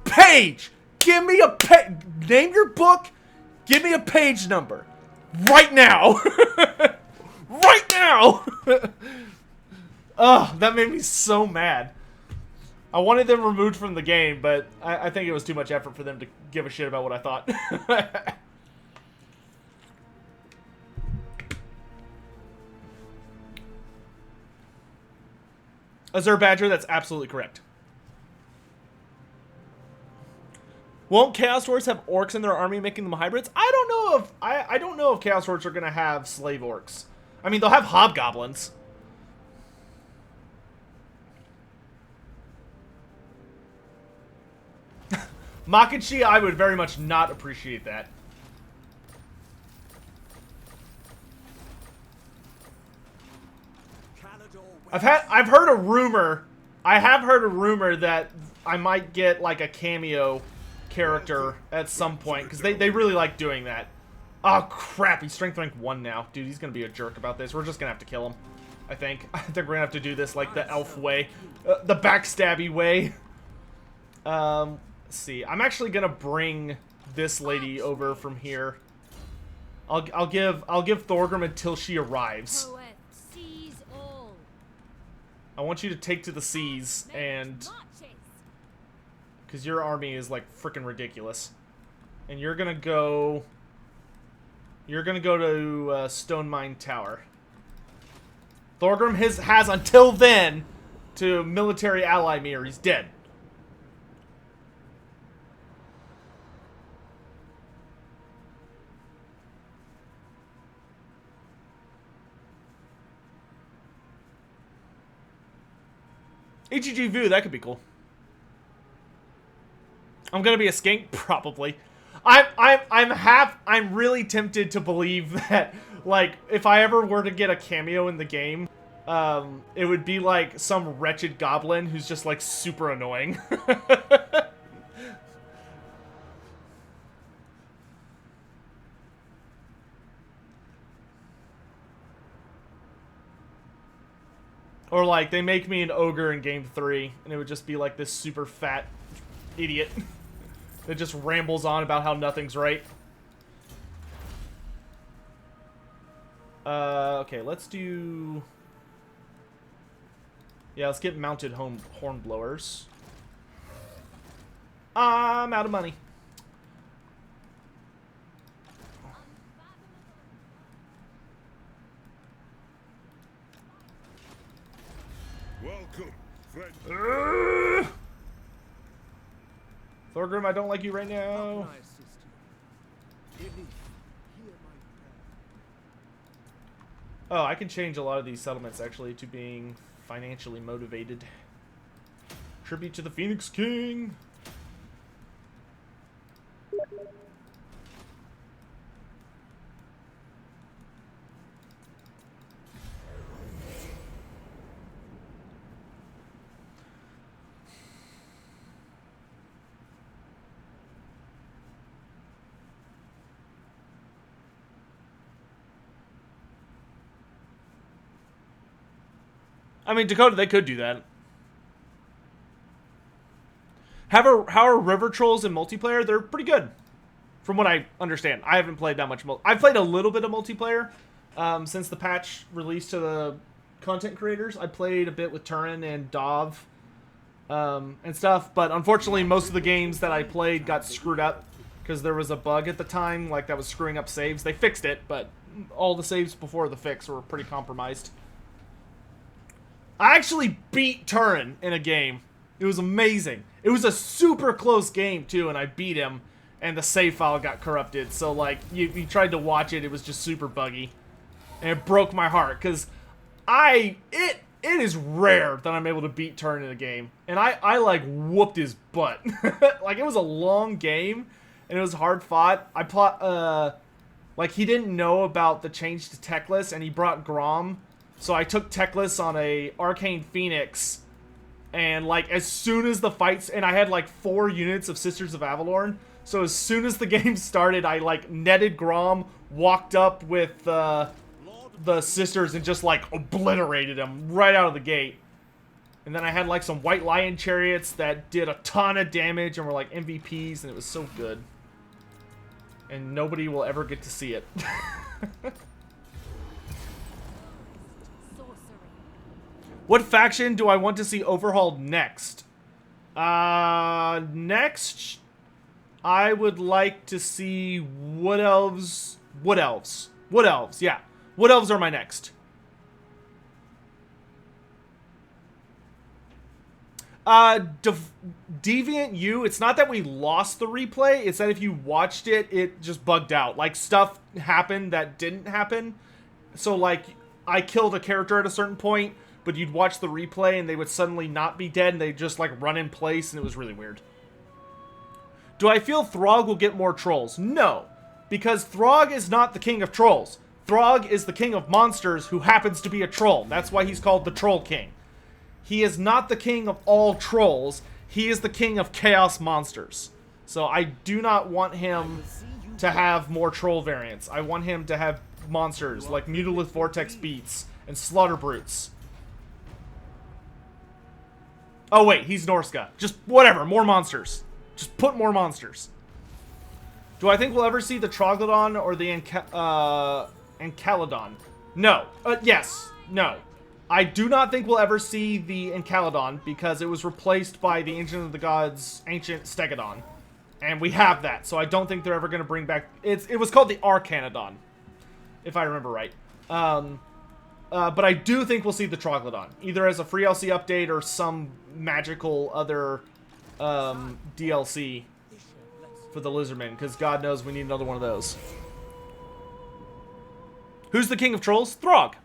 "Page, give me a name your book, give me a page number, right now, right now." Oh, that made me so mad. I wanted them removed from the game, but I think it was too much effort for them to give a shit about what I thought. Azure Badger, that's absolutely correct. Won't Chaos Dwarves have orcs in their army, making them hybrids? I don't know if Chaos Dwarves are gonna have slave orcs. I mean, they'll have hobgoblins. Makachi, I would very much not appreciate that. I've heard a rumor. I have heard a rumor that I might get like a cameo character at some point because they really like doing that. Oh crap! He's strength rank 1 now, dude. He's gonna be a jerk about this. We're just gonna have to kill him. I think we're gonna have to do this like the elf way, the backstabby way. Let's see. I'm actually gonna bring this lady over from here. I'll give Thorgrim until she arrives. I want you to take to the seas, and because your army is like freaking ridiculous, and you're gonna go to Stone Mine Tower. Thorgrim has until then to military ally me, or he's dead. HEG View, that could be cool. I'm gonna be a skink, probably. I'm really tempted to believe that, like, if I ever were to get a cameo in the game, it would be like some wretched goblin who's just like super annoying. Or like they make me an ogre in game 3 and it would just be like this super fat idiot that just rambles on about how nothing's right. Okay, let's do... Yeah, let's get mounted horn blowers. I'm out of money. Welcome, friend. Thorgrim, I don't like you right How now. can I assist you? Beneath, hear my prayer. Oh, I can change a lot of these settlements, actually, to being financially motivated. Tribute to the Phoenix King. I mean, Dakota, they could do that. How are river trolls in multiplayer? They're pretty good, from what I understand. I haven't played that much. I've played a little bit of multiplayer since the patch released to the content creators. I played a bit with Turin and Dov and stuff, but unfortunately, most of the games that I played got screwed up because there was a bug at the time, like that was screwing up saves. They fixed it, but all the saves before the fix were pretty compromised. I actually beat Turin in a game. It was amazing. It was a super close game, too, and I beat him, and the save file got corrupted. So, like, you tried to watch it, it was just super buggy. And it broke my heart, because it is rare that I'm able to beat Turin in a game. And I like, whooped his butt. Like, it was a long game, and it was hard fought. Like, he didn't know about the change to Techless, and he brought Grom. So I took Techless on a Arcane Phoenix, and like as soon as the fights, and I had like 4 units of Sisters of Avalorn, so as soon as the game started, I like netted Grom, walked up with the Sisters, and just like obliterated them right out of the gate. And then I had like some White Lion Chariots that did a ton of damage and were like MVPs, and it was so good. And nobody will ever get to see it. What faction do I want to see overhauled next? Next, I would like to see Wood Elves. Wood Elves, yeah. Wood Elves are my next. Deviant U, it's not that we lost the replay, it's that if you watched it, it just bugged out. Like, stuff happened that didn't happen. So, like, I killed a character at a certain point, but you'd watch the replay and they would suddenly not be dead and they'd just like run in place, and it was really weird. Do I feel Throg will get more trolls? No, because Throg is not the king of trolls. Throg is the king of monsters who happens to be a troll. That's why he's called the Troll King. He is not the king of all trolls. He is the king of chaos monsters. So I do not want him to have more troll variants. I want him to have monsters like Mutalith Vortex Beats and Slaughter Brutes. Oh wait, he's Norska. Just whatever, more monsters. Just put more monsters. Do I think we'll ever see the Troglodon or the Encaladon? No. Yes. No. I do not think we'll ever see the Encaladon because it was replaced by the Ancient of the Gods, Ancient Stegodon. And we have that, so I don't think they're ever going to bring back... It was called the Arcanodon, if I remember right. But I do think we'll see the Troglodon, either as a free LC update or some magical other DLC for the Lizardmen, because God knows we need another one of those. Who's the king of trolls? Throg.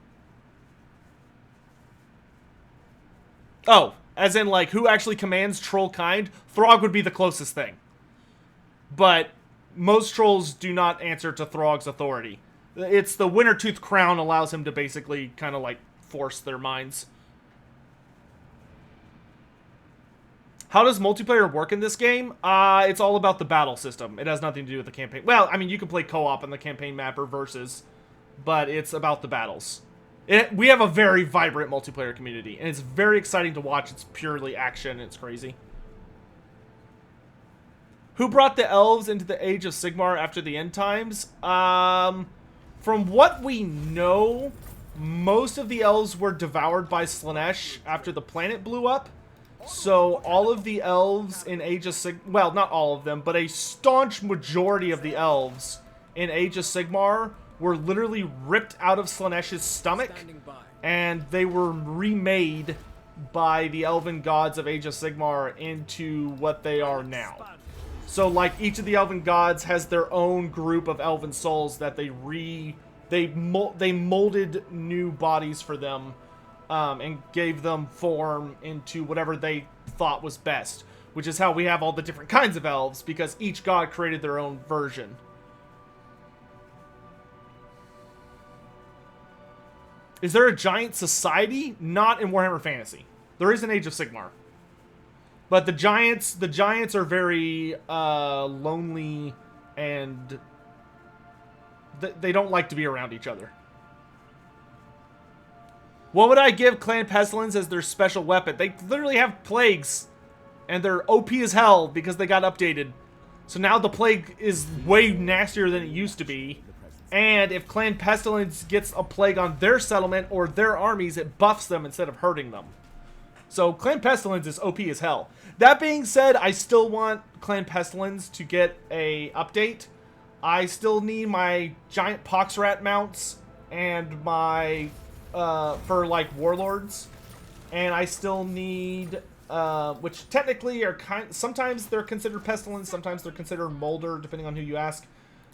Oh, as in like who actually commands troll kind? Throg would be the closest thing. But most trolls do not answer to Throg's authority. It's the Wintertooth Crown allows him to basically kind of like force their minds. How does multiplayer work in this game? It's all about the battle system. It has nothing to do with the campaign. Well, I mean, you can play co-op on the campaign map or versus, but it's about the battles. We have a very vibrant multiplayer community, and it's very exciting to watch. It's purely action. It's crazy. Who brought the elves into the Age of Sigmar after the end times? from what we know, most of the elves were devoured by Slaanesh after the planet blew up. So all of the elves in Age of Sigmar, well, not all of them, but a staunch majority of the elves in Age of Sigmar were literally ripped out of Slaanesh's stomach, and they were remade by the elven gods of Age of Sigmar into what they are now. So, like, each of the elven gods has their own group of elven souls that they molded new bodies for them, and gave them form into whatever they thought was best. Which is how we have all the different kinds of elves, because each god created their own version. Is there a giant society? Not in Warhammer Fantasy. There is an Age of Sigmar. But the giants are very lonely, and they don't like to be around each other. What would I give Clan Pestilence as their special weapon? They literally have plagues, and they're OP as hell because they got updated. So now the plague is way nastier than it used to be. And if Clan Pestilence gets a plague on their settlement or their armies, it buffs them instead of hurting them. So Clan Pestilence is OP as hell. That being said, I still want Clan Pestilence to get a update. I still need my giant poxrat mounts and my for like warlords, and I still need which technically are sometimes they're considered pestilence, sometimes they're considered molder, depending on who you ask.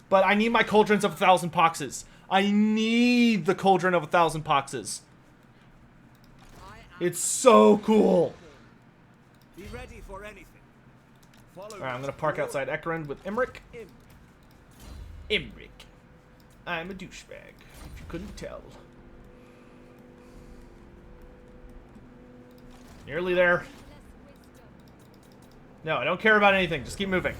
But I need my cauldrons of 1,000 poxes. I need the cauldron of 1,000 poxes. It's so cool. Be ready for anything. Alright, I'm gonna park outside Ekrund with Imrik. Imrik. I'm a douchebag, if you couldn't tell. Nearly there. No, I don't care about anything. Just keep moving.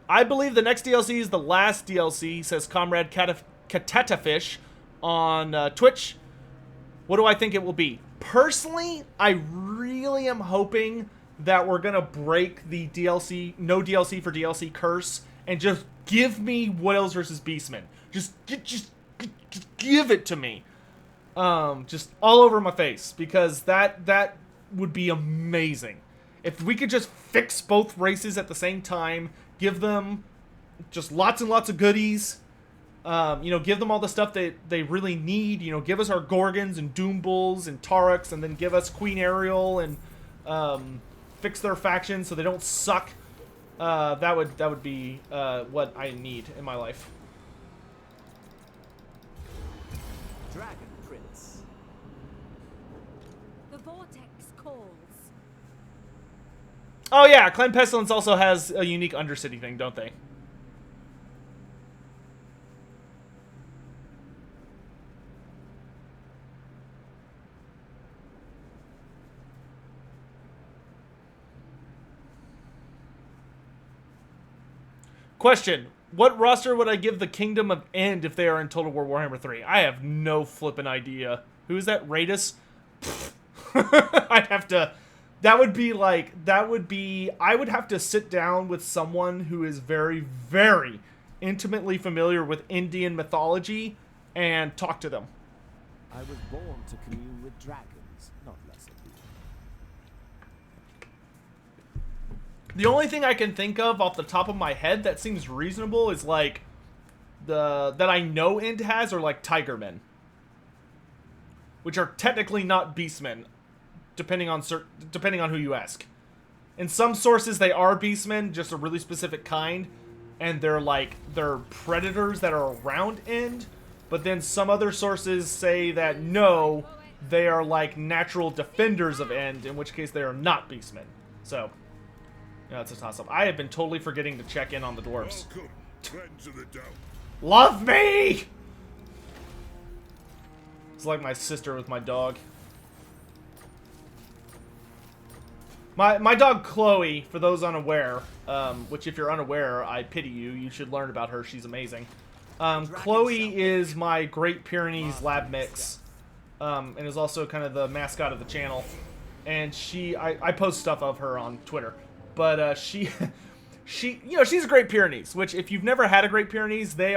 I believe the next DLC is the last DLC, says Comrade Catatafish on Twitch. What do I think it will be? Personally, I really am hoping that we're going to break the DLC, no DLC for DLC curse, and just give me Whales vs. Beastmen. Just give it to me. Just all over my face, because that would be amazing. If we could just fix both races at the same time, give them just lots and lots of goodies, give them all the stuff that they really need, give us our Gorgons and Doom Bulls and Taruks, and then give us Queen Ariel and fix their faction so they don't suck. That would be what I need in my life. Dragon Prince. The vortex calls. Oh yeah, Clan Pestilence also has a unique Undercity thing, don't they? Question. What roster would I give the Kingdom of End if they are in Total War Warhammer 3? I have no flippin' idea. Who is that? Raidus? I'd have to... I would have to sit down with someone who is very, very intimately familiar with Indian mythology and talk to them. I was born to commune with dragons, not lesser beings. The only thing I can think of off the top of my head that seems reasonable is like that I know Ind has are like Tigermen, which are technically not Beastmen, depending on who you ask. In some sources they are Beastmen, just a really specific kind, and they're predators that are around Ind. But then some other sources say that no, they are like natural defenders of End, in which case they are not Beastmen. So. Yeah, that's a toss-up. I have been totally forgetting to check in on the dwarves. Welcome, friends of the Dome. Love me! It's like my sister with my dog. My dog Chloe, for those unaware, which if you're unaware, I pity you. You should learn about her. She's amazing. Chloe is my Great Pyrenees lab mix, and is also kind of the mascot of the channel. And I post stuff of her on Twitter. But she she's a Great Pyrenees, which if you've never had a Great Pyrenees, they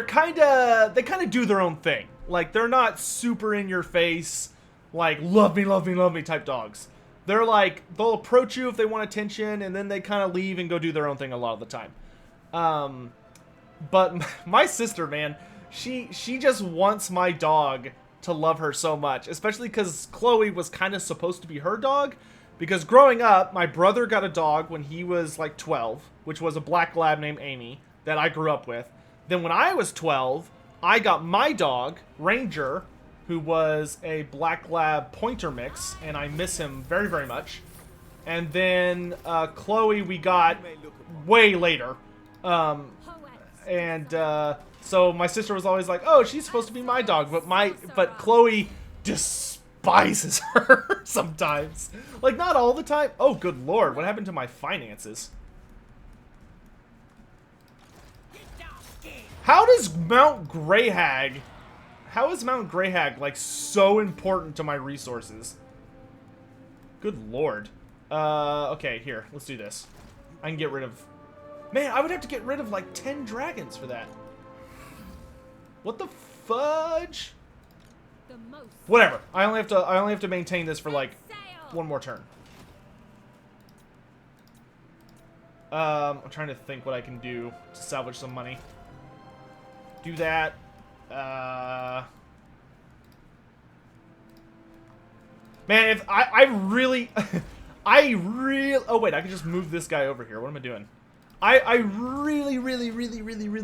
kind of do their own thing. Like, they're not super in your face, like, love me, love me, love me type dogs. They're like, they'll approach you if they want attention, and then they kind of leave and go do their own thing a lot of the time. But my sister, man, she just wants my dog to love her so much, especially because Chloe was kind of supposed to be her dog, because growing up, my brother got a dog when he was like 12, which was a black lab named Amy that I grew up with. Then when I was 12, I got my dog, Ranger, who was a black lab pointer mix, and I miss him very, very much. And then Chloe we got way later. So my sister was always like, oh, she's supposed to be my dog, but Chloe despises her sometimes. Like, not all the time. Oh, good lord, what happened to my finances? How is Mount Greyhag, like, so important to my resources? Good lord. Okay, here, let's do this. I can get rid of... Man, I would have to get rid of, like, 10 dragons for that. What the fudge? Whatever. I only have to maintain this for, like, one more turn. I'm trying to think what I can do to salvage some money. Do that. Man, if I really oh wait, I can just move this guy over here. What am I doing? I really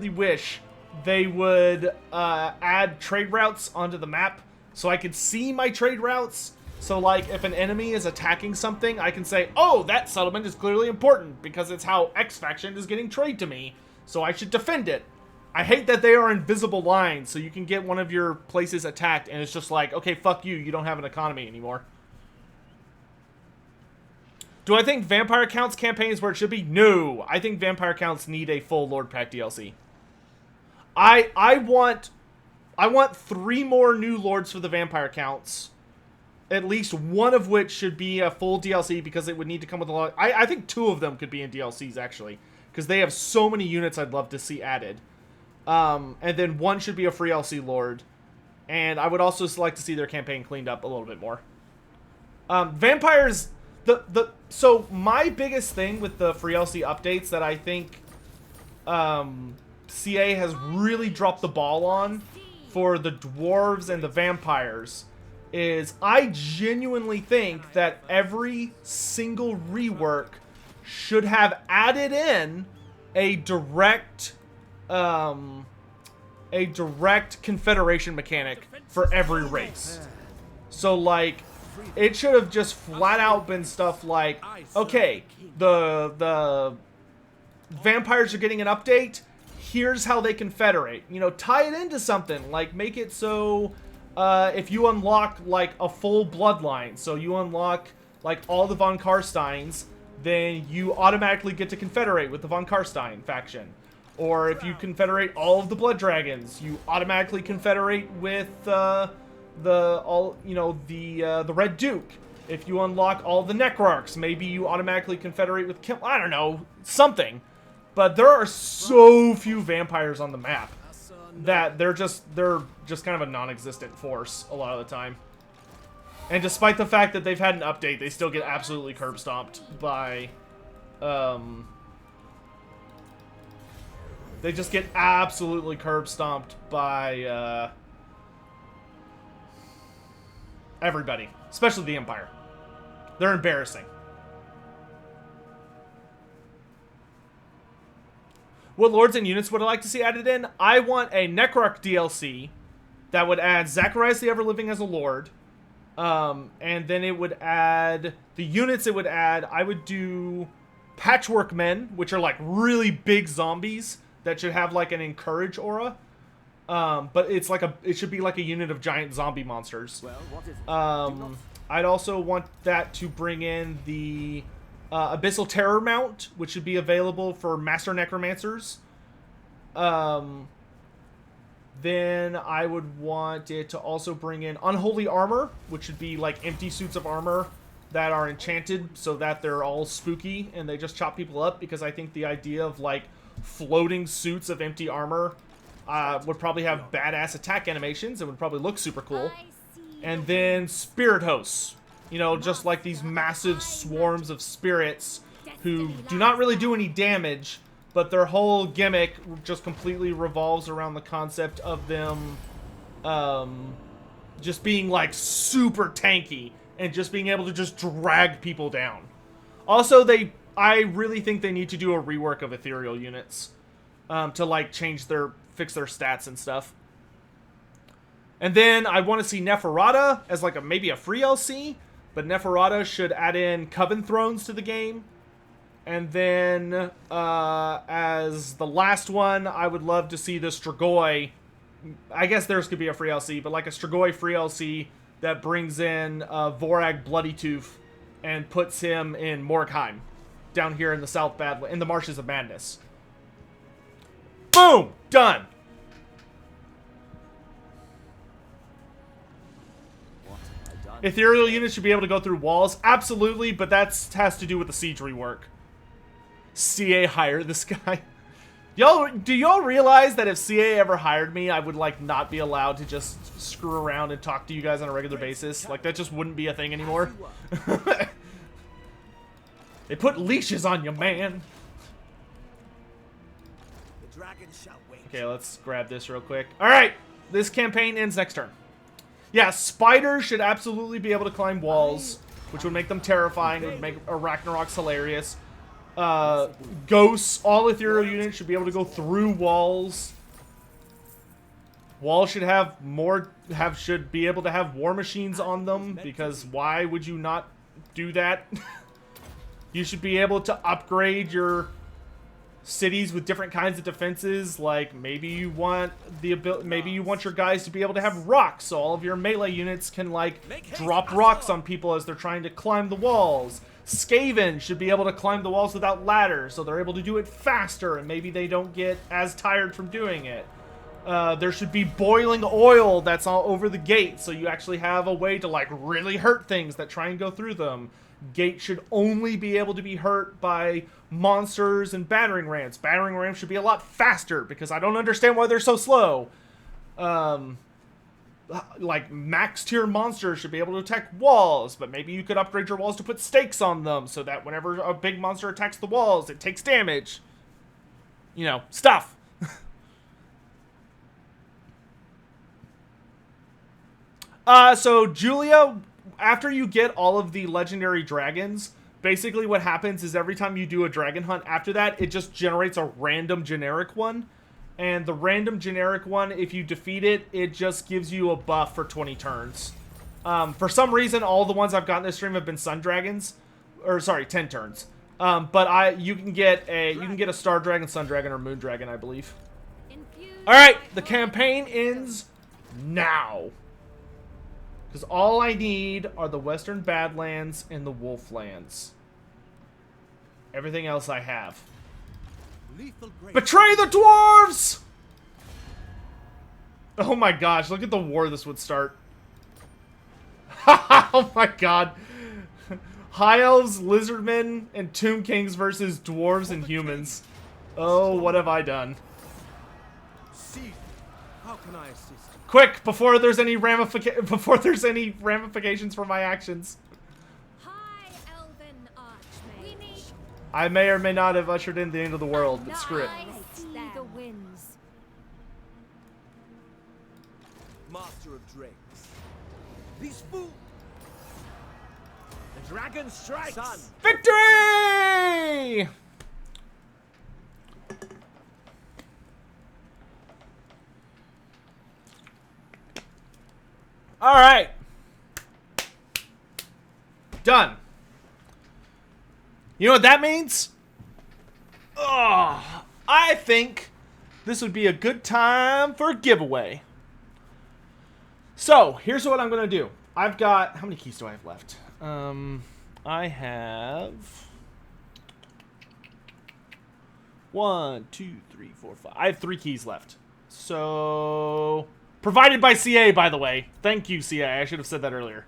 wish they would add trade routes onto the map so I could see my trade routes. So, like, if an enemy is attacking something, I can say, oh, that settlement is clearly important because it's how X faction is getting trade to me, so I should defend it. I hate that they are invisible lines, so you can get one of your places attacked, and it's just like, okay, fuck you, you don't have an economy anymore. Do I think Vampire Counts campaign is where it should be? No. I think Vampire Counts need a full Lord Pack DLC. I want 3 more new Lords for the Vampire Counts. At least one of which should be a full DLC because it would need to come with a lot. I think 2 of them could be in DLCs, actually. Because they have so many units I'd love to see added. And then 1 should be a free LC Lord. And I would also like to see their campaign cleaned up a little bit more. Vampires... So, my biggest thing with the free LC updates that I think CA has really dropped the ball on for the dwarves and the vampires is I genuinely think that every single rework should have added in a direct confederation mechanic for every race. So, like, it should have just flat out been stuff like, okay, the vampires are getting an update, here's how they confederate. You know, tie it into something, like make it so if you unlock like a full bloodline, so you unlock like all the von Karsteins, then you automatically get to confederate with the von Karstein faction. Or if you confederate all of the blood dragons, you automatically confederate with the Red Duke. If you unlock all the Necrarchs, maybe you automatically confederate with I don't know, something. But there are so few vampires on the map that they're just kind of a non-existent force a lot of the time. And despite the fact that they've had an update, they still get absolutely curb stomped by they just get absolutely curb stomped by everybody, especially the Empire. They're embarrassing. What lords and units would I like to see added in? I want a Necrarch DLC that would add Zacharias the Everliving as a lord. And then it would add... The units it would add, I would do Patchwork Men, which are like really big zombies that should have like an Encourage aura. But it's like it should be like a unit of giant zombie monsters. Well, what is it? I'd also want that to bring in the Abyssal Terror mount, which should be available for Master Necromancers. Then I would want it to also bring in Unholy Armor, which should be like empty suits of armor that are enchanted so that they're all spooky and they just chop people up, because I think the idea of like floating suits of empty armor would probably have badass attack animations and would probably look super cool. And then spirit hosts, you know, just like these massive swarms of spirits who do not really do any damage, but their whole gimmick just completely revolves around the concept of them just being like super tanky and just being able to just drag people down. Also, I really think they need to do a rework of ethereal units to like fix their stats and stuff. And then I want to see Neferata as like maybe a free LC, but Neferata should add in Coven Thrones to the game. And then as the last one, I would love to see the Strigoi. I guess theirs could be a free LC, but like a Strigoi free LC that brings in Vorag Bloodytooth and puts him in Morgheim, down here in the South in the Marshes of Madness. Boom! Done! Ethereal units should be able to go through walls. Absolutely, but that has to do with the siege rework. CA hire this guy. Do y'all realize that if CA ever hired me, I would like not be allowed to just screw around and talk to you guys on a regular basis? Like that just wouldn't be a thing anymore. They put leashes on you, man. Okay, let's grab this real quick. All right, this campaign ends next turn. Yeah, spiders should absolutely be able to climb walls, which would make them terrifying. It would make Ragnarok's hilarious. Ghosts, all ethereal units should be able to go through walls. Walls should have should be able to have war machines on them, because why would you not do that? You should be able to upgrade your cities with different kinds of defenses. Like maybe you want your guys to be able to have rocks, so all of your melee units can like drop rocks on people as they're trying to climb the walls. Skaven should be able to climb the walls without ladders, so they're able to do it faster, and maybe they don't get as tired from doing it. There should be boiling oil that's all over the gate, so you actually have a way to like really hurt things that try and go through them. Gates should only be able to be hurt by monsters and battering rams. Battering rams should be a lot faster, because I don't understand why they're so slow. Like max tier monsters should be able to attack walls, but maybe you could upgrade your walls to put stakes on them so that whenever a big monster attacks the walls, it takes damage. You know, stuff. So Julia, after you get all of the legendary dragons, basically what happens is every time you do a dragon hunt after that, it just generates a random generic one. And the random generic one, if you defeat it, it just gives you a buff for 20 turns. For some reason, all the ones I've gotten this stream have been sun dragons, or sorry, 10 turns. But you can get a star dragon, sun dragon, or moon dragon, I believe. All right, the campaign ends now, because all I need are the Western Badlands and the Wolflands. Everything else I have. Betray the dwarves! Oh my gosh, look at the war this would start. Oh my god. High elves, lizardmen, and tomb kings versus dwarves and humans. Oh, what have I done? How can I assist? Quick, before there's any ramifications for my actions. High elven archmage. I may or may not have ushered in the end of the world, but screw it. I see the winds. Master of drakes. These fools. The dragon strikes. Sun. Victory! All right. Done. You know what that means? Oh, I think this would be a good time for a giveaway. So, here's what I'm going to do. I've got... How many keys do I have left? I have... 1, 2, 3, 4, 5. I have 3 keys left. So... Provided by CA, by the way. Thank you, CA. I should have said that earlier.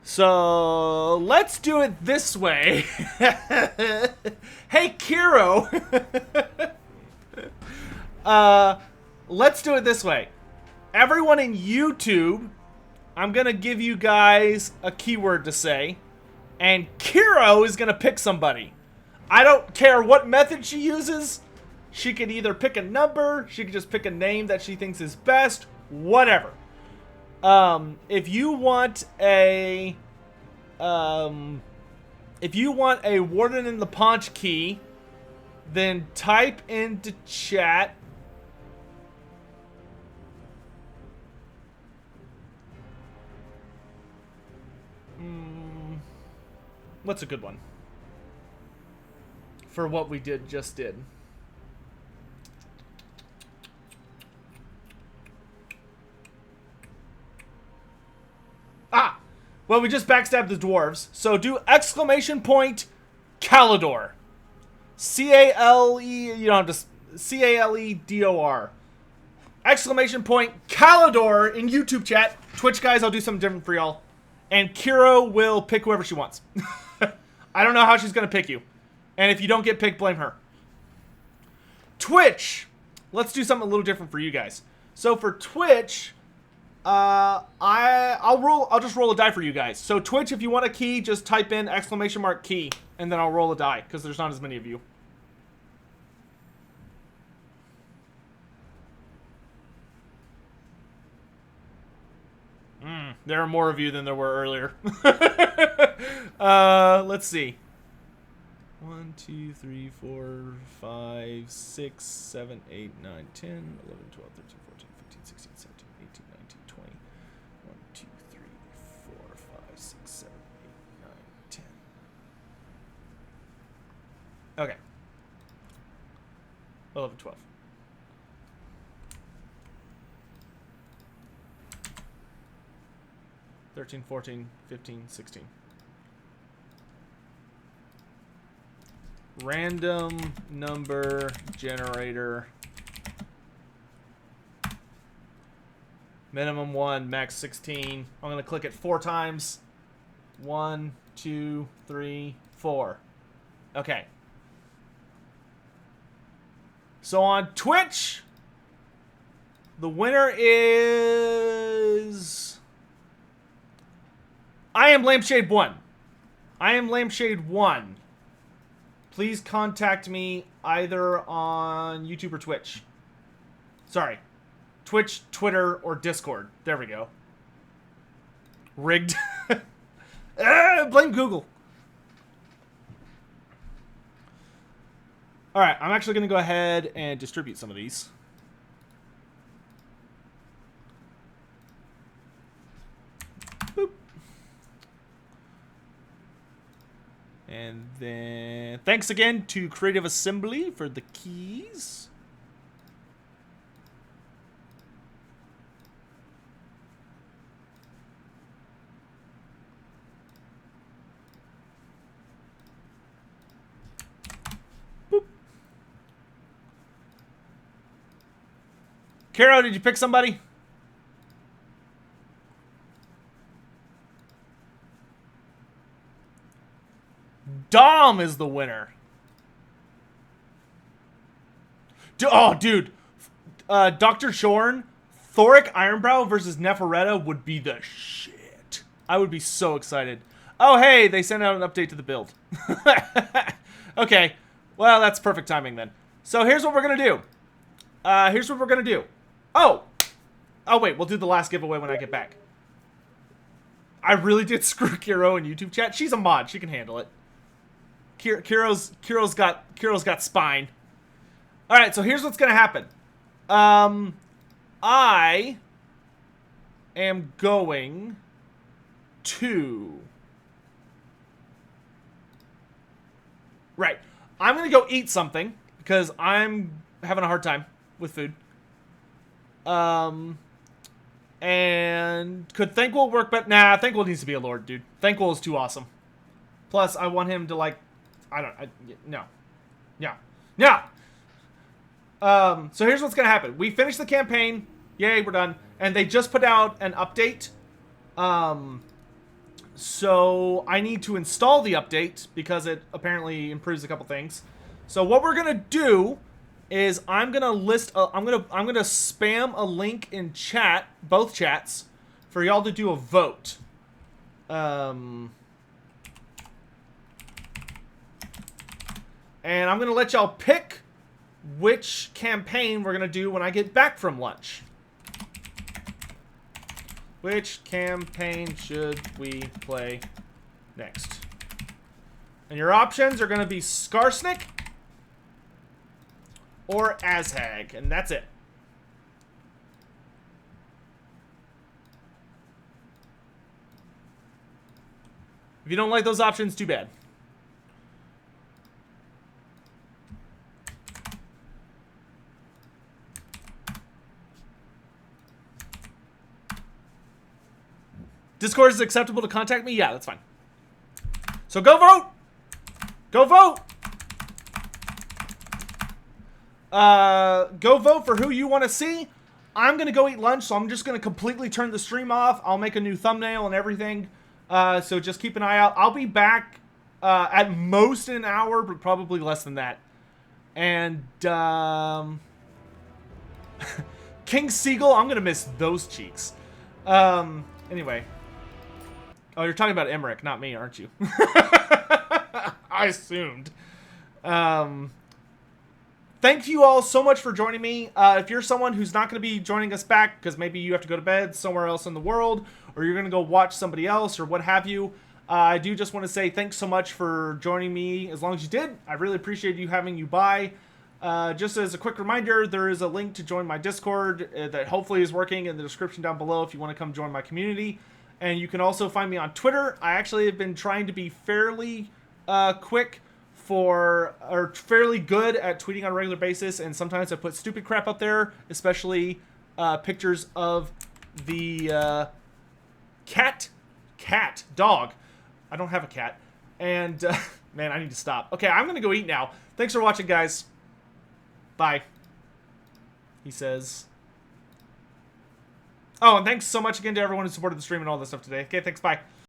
So let's do it this way. Hey, Kiro. Let's do it this way. Everyone in YouTube, I'm gonna give you guys a keyword to say, and Kiro is gonna pick somebody. I don't care what method she uses. She could either pick a number, she could just pick a name that she thinks is best, whatever. If you want a Warden in the Paunch key, then type into chat what's a good one for what we just did? Well, we just backstabbed the dwarves. So do exclamation point Caledor. C-A-L-E, you don't have to, C-A-L-E-D-O-R. Exclamation point Caledor in YouTube chat. Twitch guys, I'll do something different for y'all. And Kiro will pick whoever she wants. I don't know how she's going to pick you. And if you don't get picked, blame her. Twitch. Let's do something a little different for you guys. So for Twitch, I'll just roll a die for you guys. So Twitch, if you want a key, just type in exclamation mark key, and then I'll roll a die because there's not as many of you. There are more of you than there were earlier. Let's see. 1, 2, 3, 4, 5, 6, 7, 8, 9, 10, 11, 12, 13, 14, 15, 16, 17, 18, 19, 20. 1, 2, 3, 4, 5, 6, 7, 8, 9, 10. Okay. 11, 12. Thirteen, 14, 15, 16. Random number generator. Minimum 1, max 16. I'm going to click it 4 times. 1, 2, 3, 4. Okay. So on Twitch, the winner is... I am Lampshade 1. I am Lampshade 1. Please contact me either on YouTube or Twitch. Sorry. Twitch, Twitter, or Discord. There we go. Rigged. Blame Google. Alright, I'm actually going to go ahead and distribute some of these. Boop. And then thanks again to Creative Assembly for the keys. Boop. Caro, did you pick somebody? Dom is the winner. Oh, dude. Dr. Shorn, Thoric Ironbrow versus Neferetta would be the shit. I would be so excited. Oh, hey, they sent out an update to the build. Okay. Well, that's perfect timing then. So here's what we're going to do. Oh, wait. We'll do the last giveaway when I get back. I really did screw Kiro in YouTube chat. She's a mod. She can handle it. Kiro's got spine. All right, so here's what's gonna happen. I am going to. Right, I'm gonna go eat something because I'm having a hard time with food. And could Thankful work? But nah, Thankful needs to be a lord, dude. Thankful is too awesome. Plus, I want him to like. No. So here's what's gonna happen. We finished the campaign. Yay, we're done. And they just put out an update. So I need to install the update because it apparently improves a couple things. So what we're gonna do is I'm gonna spam a link in chat, both chats, for y'all to do a vote. And I'm gonna let y'all pick which campaign we're gonna do when I get back from lunch. Which campaign should we play next? And your options are gonna be Skarsnik or Azhag, and that's it. If you don't like those options, too bad. Discord is acceptable to contact me? Yeah, that's fine. So go vote! Go vote! Go vote for who you want to see. I'm going to go eat lunch, so I'm just going to completely turn the stream off. I'll make a new thumbnail and everything. So just keep an eye out. I'll be back at most in an hour, but probably less than that. And King Seagull, I'm going to miss those cheeks. Anyway. Oh, you're talking about Emmerich, not me, aren't you? I assumed. Thank you all so much for joining me. If you're someone who's not going to be joining us back because maybe you have to go to bed somewhere else in the world, or you're going to go watch somebody else, or what have you, I do just want to say thanks so much for joining me. As long as you did, I really appreciate you having you by. Just as a quick reminder, there is a link to join my Discord that hopefully is working in the description down below if you want to come join my community. And you can also find me on Twitter. I actually have been trying to be fairly fairly good at tweeting on a regular basis, and sometimes I put stupid crap up there, especially pictures of the dog. I don't have a cat. And, man, I need to stop. Okay, I'm going to go eat now. Thanks for watching, guys. Bye. He says. Oh, and thanks so much again to everyone who supported the stream and all this stuff today. Okay, thanks, bye.